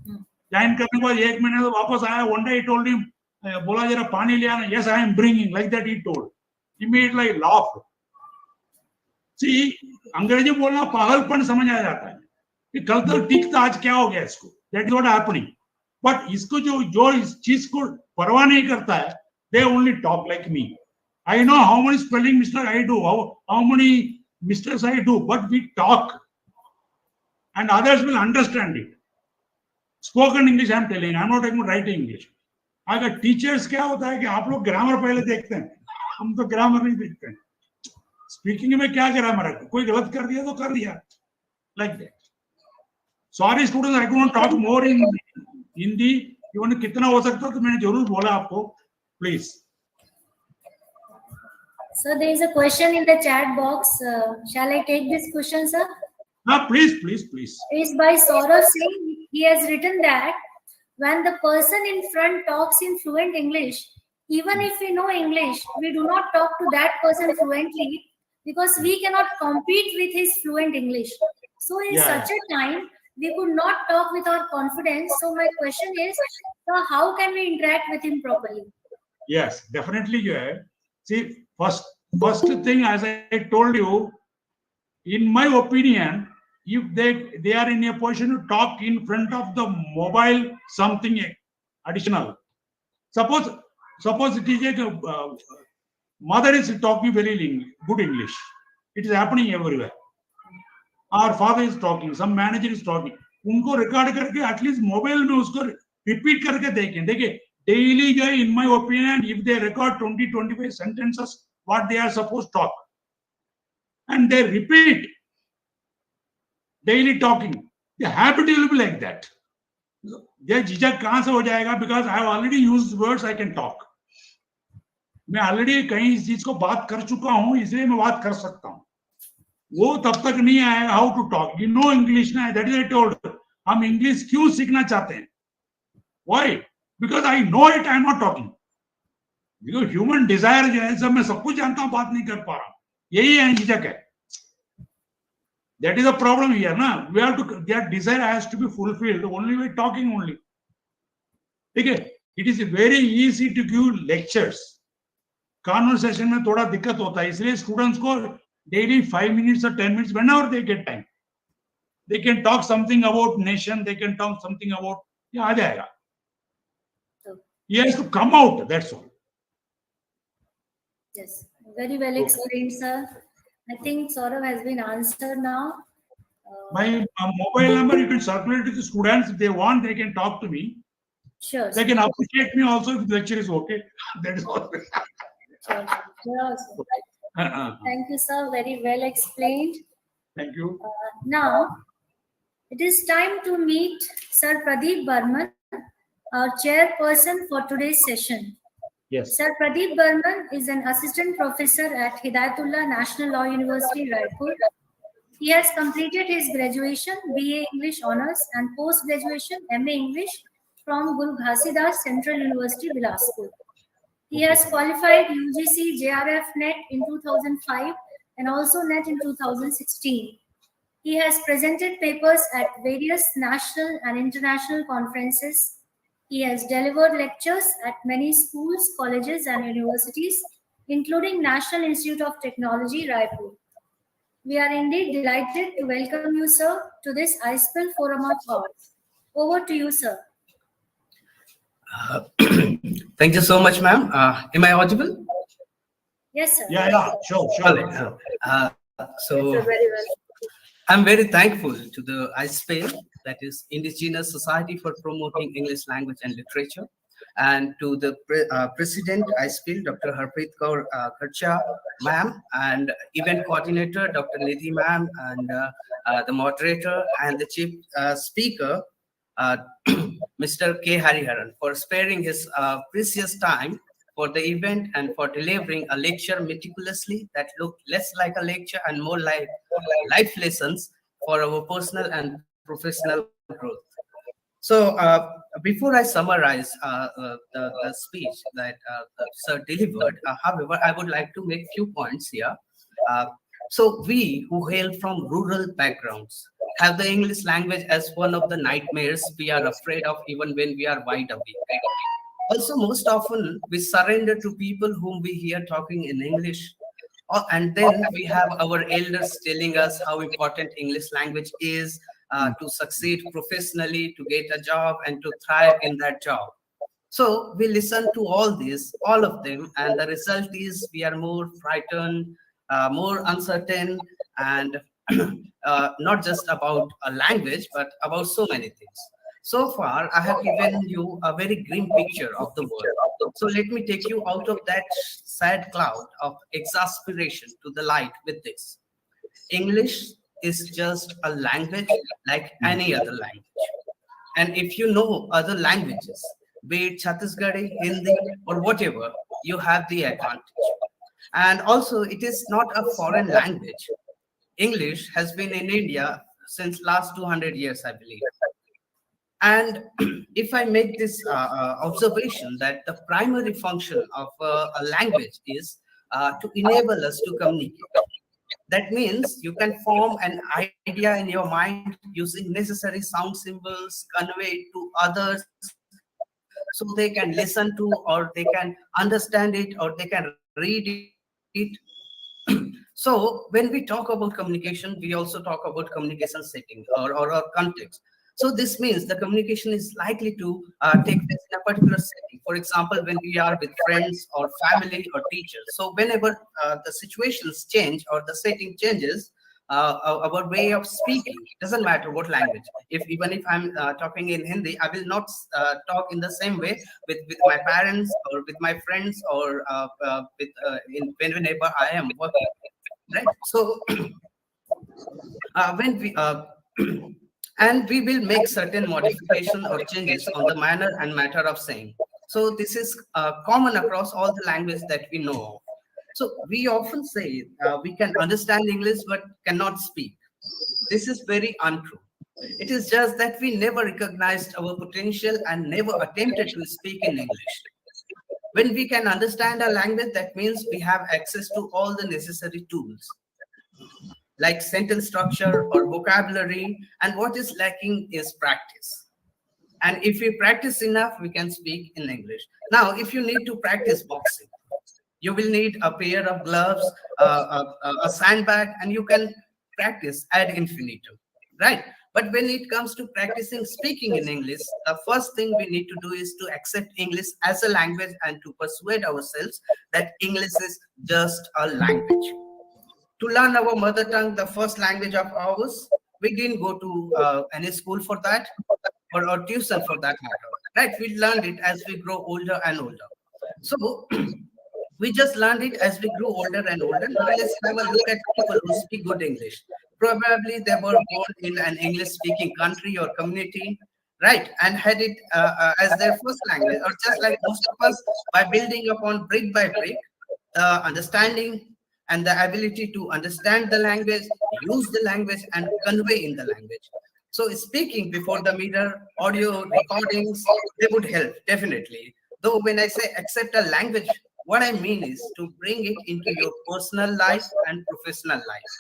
join करने के बाद 1 महीने तो वापस आया. One day he told him, बोला जरा पानी ले आना. Yes, I am bringing. Like that he told. Immediately laughed. See, अंग्रेजी बोलना पागलपन समझ आ जाता है कि कल तक ठीक था, आज क्या हो गया इसको. That is what happening. But इसको जो इस चीज को परवाह नहीं करता है, they only talk like me. I know how many spelling mistakes I do, how many mistakes I do, but we talk and others will understand it. Spoken English I am telling, I am not talking about writing English. अगर teachers क्या होता है कि आप लोग grammar पहले देखते हैं, हम तो ग्रामर नहीं देखते हैं. स्पीकिंग में क्या ग्रामर है, कोई गलत कर दिया तो कर दिया, like that. Sorry students, I couldn't talk more in Hindi. Even कितना हो सकता तो मैंने जरूर बोला आपको. Please. So there is a question in the chat box. Shall I take this question, sir? Please. It is by Saurav Singh. He has written that when the person in front talks in fluent English, even if we know English, we do not talk to that person fluently because we cannot compete with his fluent English. So in such a time, we could not talk with our confidence. So my question is, sir, how can we interact with him properly? Yes, definitely you have. See, first thing, as I told you, in my opinion, if they are in a position to talk in front of the mobile, something additional. Suppose it is a mother is talking very good English. It is happening everywhere. Our father is talking, some manager is talking. उनको record करके at least mobile में उसको repeat करके देखें. Daily, in my opinion, if they record 20-25 sentences, what they are supposed to talk, and they repeat daily talking, the habit will be like that. ये झिझक कहां से हो जाएगा? Because I have already used words, I can talk. मैं already कहीं इस चीज को बात कर चुका हूं, इसलिए मैं बात कर सकता हूं. वो तब तक नहीं आएगा how to talk. You know English ना, दैट इज आई टोल्ड. हम इंग्लिश क्यों सीखना चाहते हैं? Why? Because I know it, I am not talking. Because human desire जो है, सब मैं सब कुछ जानता हूं, बात नहीं कर पा रहा हूं, यही है झिझक है. That is a problem here ना. We have to, that desire has to be fulfilled only by talking only. ठीक है. It is very easy to give lectures. Conversation में थोड़ा दिक्कत होता है, इसलिए स्टूडेंट्स को daily 5 minutes or 10 minutes, whenever they get time, they can talk something about nation, they can talk something about, yeah, aa jayega. He has to come out, that's all. Yes, very well explained, sir. I think Saurav has been answered now. My mobile number, you can circulate to the students. If they want, they can talk to me. Sure. They can appreciate me also if the lecture is okay. That is all. Sure. Thank you, sir. Very well explained. Thank you. Now, it is time to meet Sir Pradeep Burman, our chairperson for today's session. Yes. Sir Pradeep Burman is an assistant professor at Hidayatullah National Law University, Raipur. He has completed his graduation, BA English Honours, and post-graduation, MA English from Guru Ghasidas Central University, Bilaspur. He has qualified UGC JRF NET in 2005 and also NET in 2016. He has presented papers at various national and international conferences. He has delivered lectures at many schools, colleges, and universities, including National Institute of Technology, Raipur. We are indeed delighted to welcome you, sir, to this iSpell Forum of ours. Over to you, sir. Thank you so much, ma'am. Am I audible? Yes, sir. Yeah, sure. So, I'm very thankful to the iSpell, that is Indigenous Society for Promoting English Language and Literature, and to the President, ISPIL, Dr. Harpreet Kaur Kharcha, ma'am, and event coordinator, Dr. Nidhi ma'am, and the moderator and the chief speaker, Mr. K. Hariharan, for sparing his precious time for the event and for delivering a lecture meticulously that looked less like a lecture and more like life lessons for our personal and professional growth. So before I summarize the speech that Sir delivered, however, I would like to make few points here. So we who hail from rural backgrounds have the English language as one of the nightmares we are afraid of even when we are wide awake. Also, most often we surrender to people whom we hear talking in English. And then we have our elders telling us how important English language is to succeed professionally, to get a job and to thrive in that job. So we listen to all this, all of them, and the result is we are more frightened, more uncertain, and not just about a language, but about so many things. So far, I have given you a very grim picture of the world. So let me take you out of that sad cloud of exasperation to the light with this. English is just a language like any other language. And if you know other languages, be it Chhattisgarhi, Hindi, or whatever, you have the advantage. And also, it is not a foreign language. English has been in India since last 200 years, I believe. And if I make this observation that the primary function of a language is to enable us to communicate. That means you can form an idea in your mind using necessary sound symbols, convey it to others so they can listen to, or they can understand it, or they can read it. So when we talk about communication, we also talk about communication setting or context. So this means the communication is likely to take place in a particular setting. For example, when we are with friends or family or teachers. So whenever the situations change or the setting changes, our way of speaking, doesn't matter what language. Even if I'm talking in Hindi, I will not talk in the same way with my parents or with my friends or whenever I am working. Right. So when we and we will make certain modification or changes on the manner and matter of saying. So this is common across all the languages that we know of. So we often say we can understand English but cannot speak. This is very untrue. It is just that we never recognized our potential and never attempted to speak in English. When we can understand a language, that means we have access to all the necessary tools, like sentence structure or vocabulary, and what is lacking is practice. And if we practice enough, we can speak in English. Now, if you need to practice boxing, you will need a pair of gloves, a sandbag, and you can practice ad infinitum, right? But when it comes to practicing speaking in English, the first thing we need to do is to accept English as a language and to persuade ourselves that English is just a language. To learn our mother tongue, the first language of ours, we didn't go to any school for that or tuition for that matter, right? We learned it as we grow older and older. So we just learned it as we grew older and older. Now let's have a look at people who speak good English. Probably they were born in an English-speaking country or community, right? And had it as their first language, or just like most of us, by building upon brick by brick, understanding and the ability to understand the language, use the language, and convey in the language. So speaking before the mirror, audio recordings, they would help, definitely. Though when I say accept a language, what I mean is to bring it into your personal life and professional life.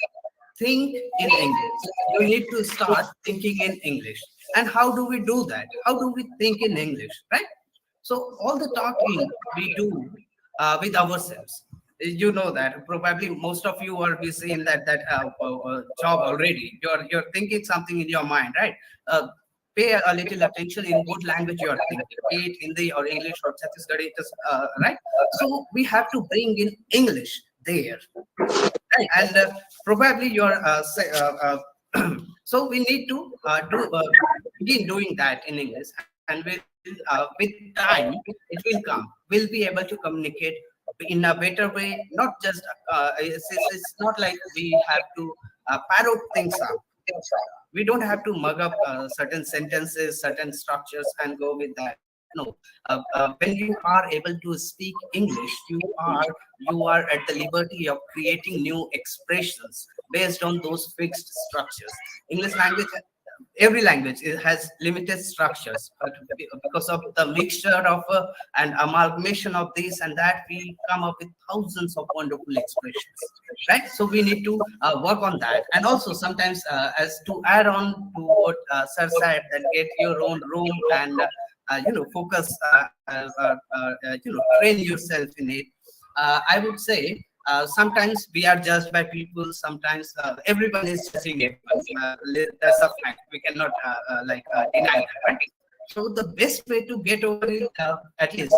Think in English. You need to start thinking in English. And how do we do that? How do we think in English, right? So all the talking we do with ourselves. You know that probably most of you are busy in that job already. You're thinking something in your mind, right? Pay a little attention in what language you are thinking, be it Hindi or English or Chhattisgarhi, right? So we have to bring in English there, right? And probably you're so we need to begin doing that in English, and with time, it will come. We'll be able to communicate in a better way. Not just it's not like we have to parrot things up. We don't have to mug up certain sentences, certain structures, and go with that. No, when you are able to speak English, you are at the liberty of creating new expressions based on those fixed structures. English language, every language has limited structures, but because of the mixture of and amalgamation of this and that, we come up with thousands of wonderful expressions, right? So we need to work on that. And also sometimes, as to add on to what Sir said, that get your own room and focus, train yourself in it. I would say sometimes we are judged by people. Sometimes everyone is judging everyone. That's a fact. We cannot deny that, right? So the best way to get over it, at least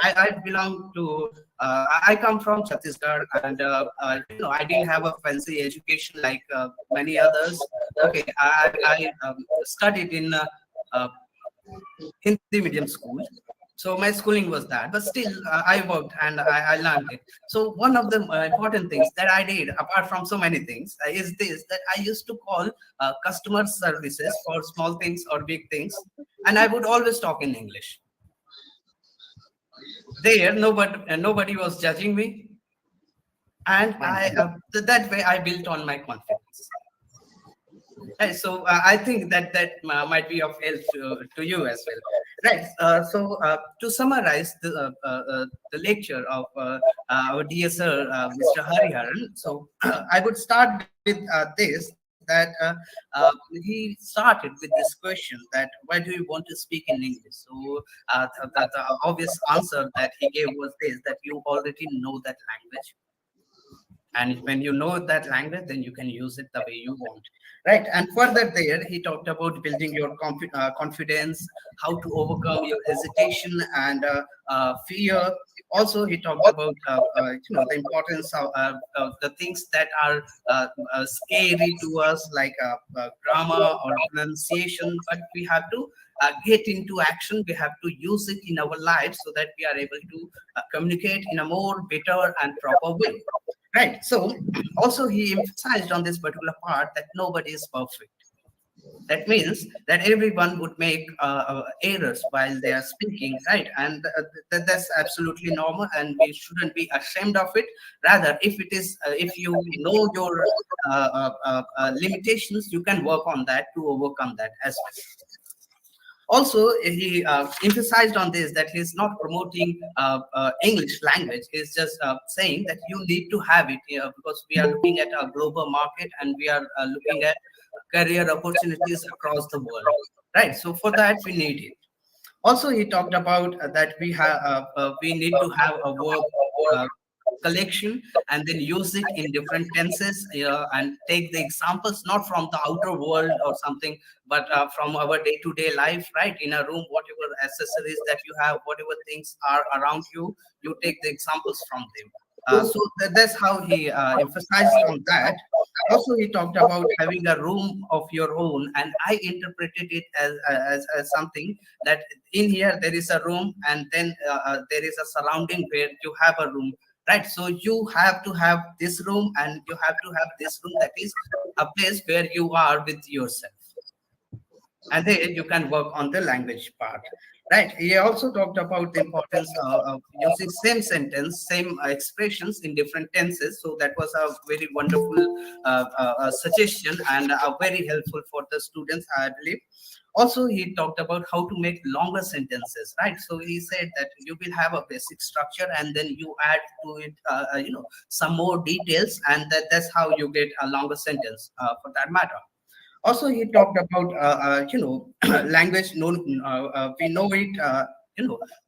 I belong to, I come from Chhattisgarh, and I didn't have a fancy education like many others. Okay, I studied in Hindi medium school. So my schooling was that, but still I worked and I learned it. So one of the important things that I did, apart from so many things, is this, that I used to call customer services for small things or big things, and I would always talk in English. There, nobody was judging me, and that way I built on my confidence. Right, so I think that might be of help to you as well. Right. So to summarize the lecture of our dear sir, Mr. Hariharan, so I would start with this, that he started with this question, that why do you want to speak in English? So the obvious answer that he gave was this, that you already know that language. And when you know that language, then you can use it the way you want, right? And further there, he talked about building your confidence, how to overcome your hesitation and fear. Also, he talked about the importance of the things that are scary to us, like grammar or pronunciation, but we have to get into action. We have to use it in our lives so that we are able to communicate in a more better and proper way. Right. So also he emphasized on this particular part that nobody is perfect. That means that everyone would make errors while they are speaking, right? And that's absolutely normal, and we shouldn't be ashamed of it. Rather, if you know your limitations, you can work on that to overcome that as well. Also, he emphasized on this, that he's not promoting English language. He's just saying that you need to have it, because we are looking at a global market, and we are looking at career opportunities across the world, right? So for that, we need it. Also, he talked about that we need to have a verb collection, and then use it in different tenses, and take the examples not from the outer world or something, but from our day-to-day life, right? In a room, whatever accessories that you have, whatever things are around you, you take the examples from them. So that's how he emphasized on that. Also, he talked about having a room of your own, and I interpreted it as something that in here there is a room, and then there is a surrounding where you have a room. Right, so you have to have this room, and you have to have this room, that is a place where you are with yourself, and then you can work on the language part. Right. He also talked about the importance of using same sentence, same expressions in different tenses. So that was a very wonderful suggestion, and very helpful for the students, I believe. Also, he talked about how to make longer sentences, right? So he said that you will have a basic structure, and then you add to it, some more details, and that's how you get a longer sentence for that matter. Also, he talked about, language. We know it.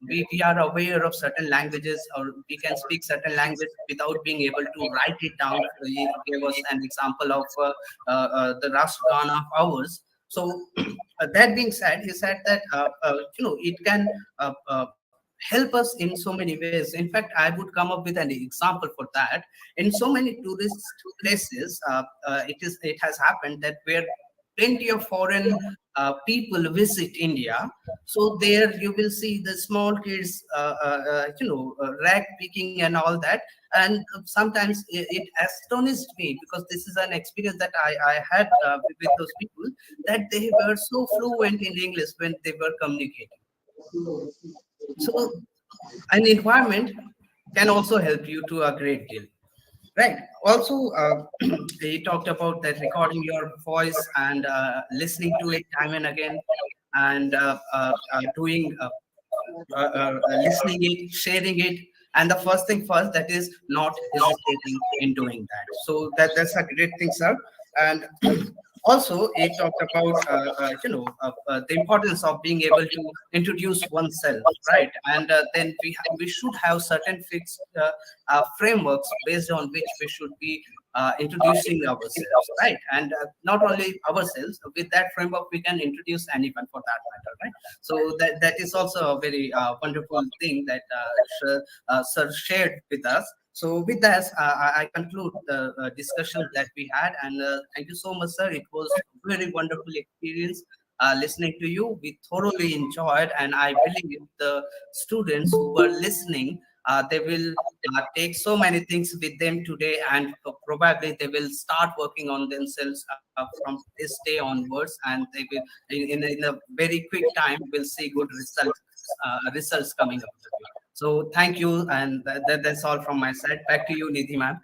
We are aware of certain languages, or we can speak certain language without being able to write it down. He gave us an example of the Rashtragana of ours. So that being said, he said that it can help us in so many ways. In fact, I would come up with an example for that. In so many tourist places, it has happened that where plenty of foreign people visit India. So there you will see the small kids, rag picking and all that. And sometimes it astonished me, because this is an experience that I had with those people, that they were so fluent in English when they were communicating. So an environment can also help you to a great deal. Right. Also, you talked about that recording your voice and listening to it time and again, and doing listening it, sharing it, and the first thing first, that is not hesitating in doing that. So that's a great thing, sir. And also, it talked about the importance of being able to introduce oneself, right? And then we should have certain fixed frameworks based on which we should be introducing ourselves, right? And not only ourselves, with that framework we can introduce anyone for that matter, right? So that is also a very wonderful thing that sir shared with us. So with that, I conclude the discussion that we had, and thank you so much, sir. It was a very wonderful experience listening to you. We thoroughly enjoyed, and I believe the students who were listening, they will take so many things with them today, and probably they will start working on themselves from this day onwards, and they will, in a very quick time, will see good results coming up. So thank you, and that's all from my side. Back to you, Nidhi ma'am.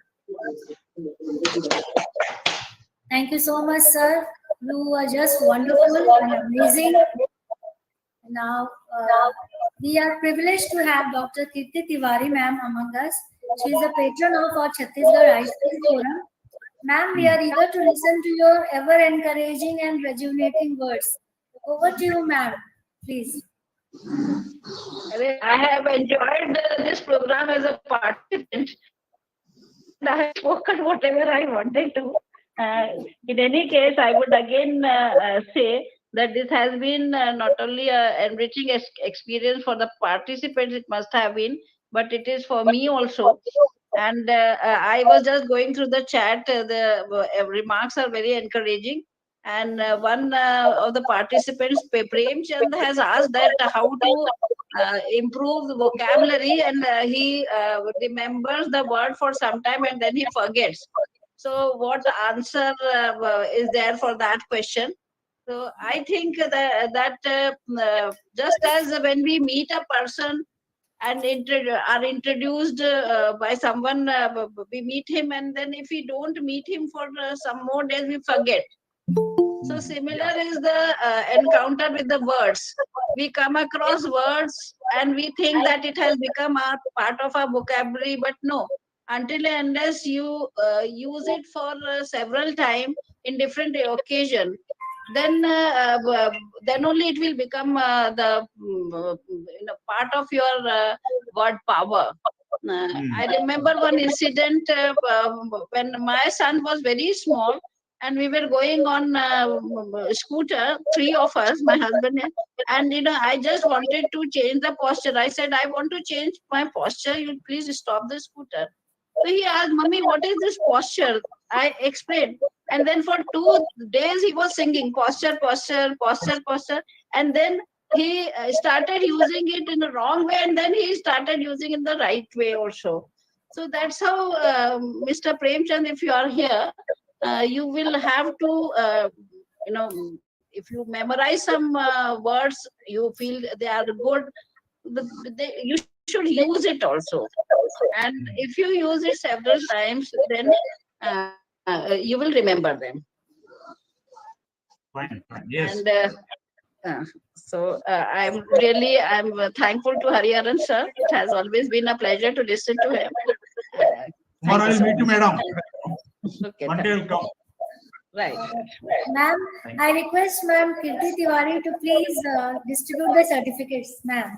Thank you so much, sir. You are just wonderful and amazing. Now, we are privileged to have Dr. Kirti Tiwari ma'am among us. She is the patron of our Chhattisgarh iSchool Forum. Ma'am, we are eager to listen to your ever-encouraging and rejuvenating words. Over to you, ma'am. Please. I have enjoyed this program as a participant. I have spoken whatever I wanted to. In any case, I would again say that this has been not only an enriching experience for the participants, it must have been, but it is for me also. And I was just going through the chat. The remarks are very encouraging. And one of the participants, Prem Chand, has asked that how to improve the vocabulary, and he remembers the word for some time and then he forgets. So what answer is there for that question? So I think that just as when we meet a person and are introduced by someone, we meet him, and then if we don't meet him for some more days, we forget. So similar is the encounter with the words. We come across words and we think that it has become a part of our vocabulary, but no. Until and unless you use it for several times in different occasion, then only it will become the part of your word power. I remember one incident when my son was very small, and we were going on scooter, three of us, my husband, and I just wanted to change the posture. I said, I want to change my posture. You please stop the scooter. So he asked, Mommy, what is this posture? I explained. And then for 2 days he was singing posture, posture, posture, posture. And then he started using it in the wrong way, and then he started using it in the right way also. So that's how, Mr. Prem Chand, if you are here, you will have to, if you memorize some words, you feel they are good, you should use it also. And if you use it several times, then you will remember them. Fine. Yes. And so I'm thankful to Hariharan sir. It has always been a pleasure to listen to him. Tomorrow I'll meet you, madam. Okay, One day will come. right. Ma'am, I request Ma'am Kirti Tiwari to please distribute the certificates, ma'am.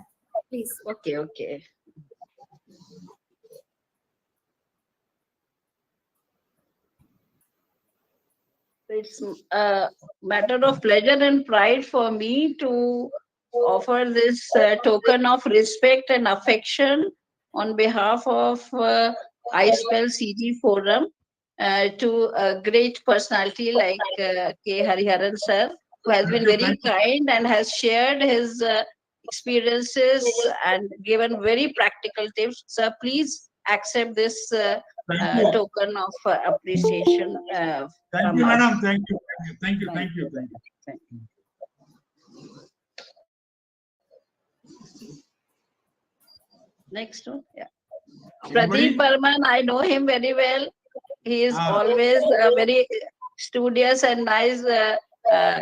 Please. Okay. It's a matter of pleasure and pride for me to offer this token of respect and affection on behalf of iSpell CG Forum. to a great personality like K. Hariharan sir, who has been very kind and has shared his experiences and given very practical tips. Sir, please accept this token of appreciation. Thank you, madam. Thank you. Thank you. Thank you. Thank you. Thank you. Next one, yeah. Anybody? Pradeep Burman, I know him very well. He is always very studious and nice.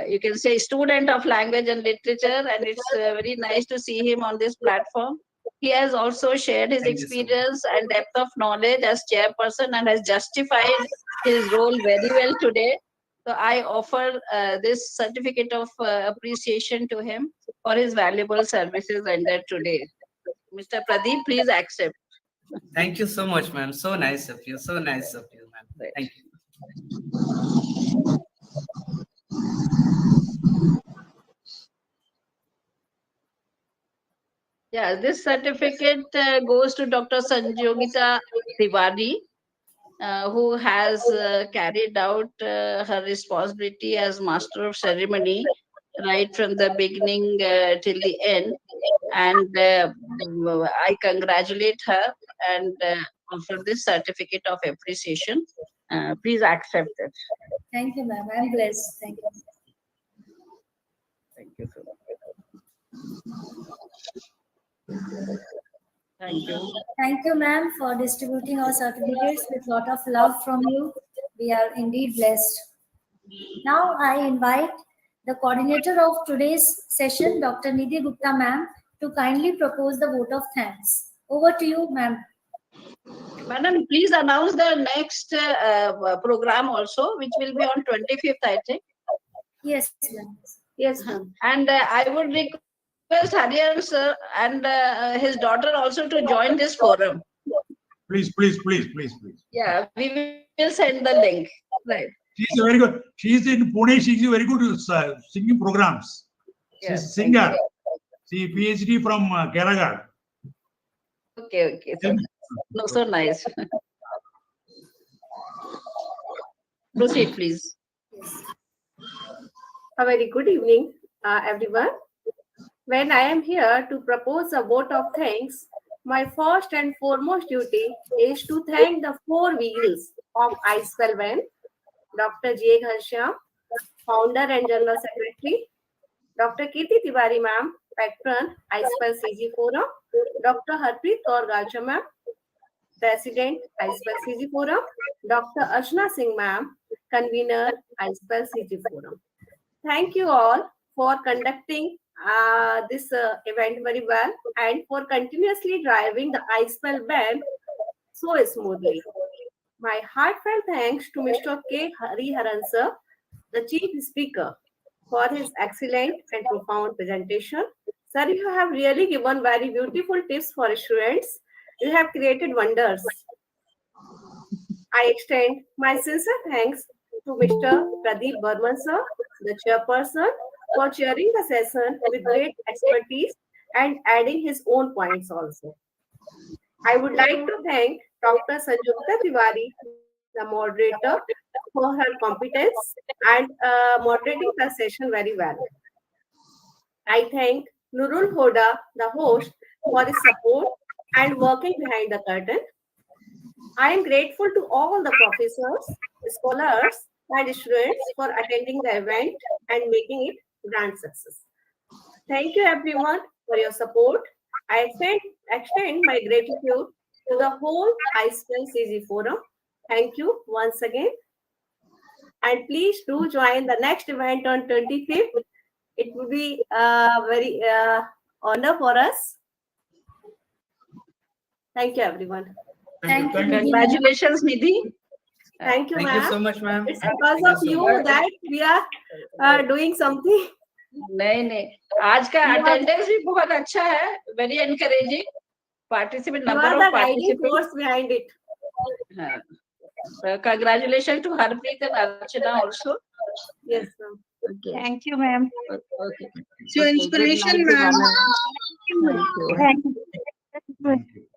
You can say student of language and literature, and it's very nice to see him on this platform. He has also shared his Thank you so much. experience and depth of knowledge as chairperson and has justified his role very well today. So I offer this certificate of appreciation to him for his valuable services rendered today. Mr. Pradeep, please accept. Thank you so much, ma'am. So nice of you. So nice of you, ma'am. Right. Thank you. Yeah, this certificate goes to Dr. Sanjogita Tiwari, who has carried out her responsibility as Master of Ceremony right from the beginning till the end. And I congratulate her and offer this certificate of appreciation. Please accept it. Thank you, ma'am. I'm blessed. Thank you. Thank you so much. Thank you. Thank you, ma'am, for distributing our certificates with lot of love from you. We are indeed blessed. Now I invite the coordinator of today's session, Dr. Nidhi Gupta, ma'am, to kindly propose the vote of thanks. Over to you, ma'am. Madam, please announce the next program also, which will be on 25th, I think. Yes, ma'am. Yes, and I would request Hariharan sir and his daughter also to join this forum. Please, please, please, please, please. Yeah, we will send the link. Right. She's very good. She's in Pune. She's very good at singing programs. She's a Yes, singer. She PhD from Kerala. Okay. So, no, so nice. Proceed, please. A very good evening, everyone. When I am here to propose a vote of thanks, my first and foremost duty is to thank the four wheels of ISPEL Van, Dr. J. Ghanshyam, founder and general secretary, Dr. Kirti Tiwari ma'am, patron, ISPEL CG Forum, Dr. Harpreet Kaur Galcha ma'am, president, ISPEL CG Forum, Dr. Ashna Singh ma'am, convener, ISPEL CG Forum. Thank you all for conducting this event very well and for continuously driving the ISPEL band so smoothly. My heartfelt thanks to Mr. K. Hariharan sir, the chief speaker, for his excellent and profound presentation. Sir, you have really given very beautiful tips for students. You have created wonders. I extend my sincere thanks to Mr. Pradeep Burman sir, the chairperson, for chairing the session with great expertise and adding his own points also. I would like to thank Dr. Sanjogita Tiwari, the moderator, for her competence and moderating the session very well. I thank Nurul Hoda, the host, for his support and working behind the curtain. I am grateful to all the professors, scholars, and students for attending the event and making it grand success. Thank you everyone for your support. I extend my gratitude to the whole ISPEL CG Forum. Thank you once again. And please do join the next event on 25th. It will be very honor for us. Thank you everyone. Thank you. Congratulations, Nidhi. Thank you, Thank you so ma'am. much, ma'am. It's because Thank of you so you much. that we are doing something. नहीं आज का attendance भी बहुत अच्छा है, very encouraging. Participant You number are of the guiding participants. force behind it. So congratulations to Harpreet and Archana also. Yes, ma'am. Okay. Thank you, ma'am. Okay. It's your Okay, good inspiration, night, ma'am. Ivana. Thank you. Thank you. Thank you.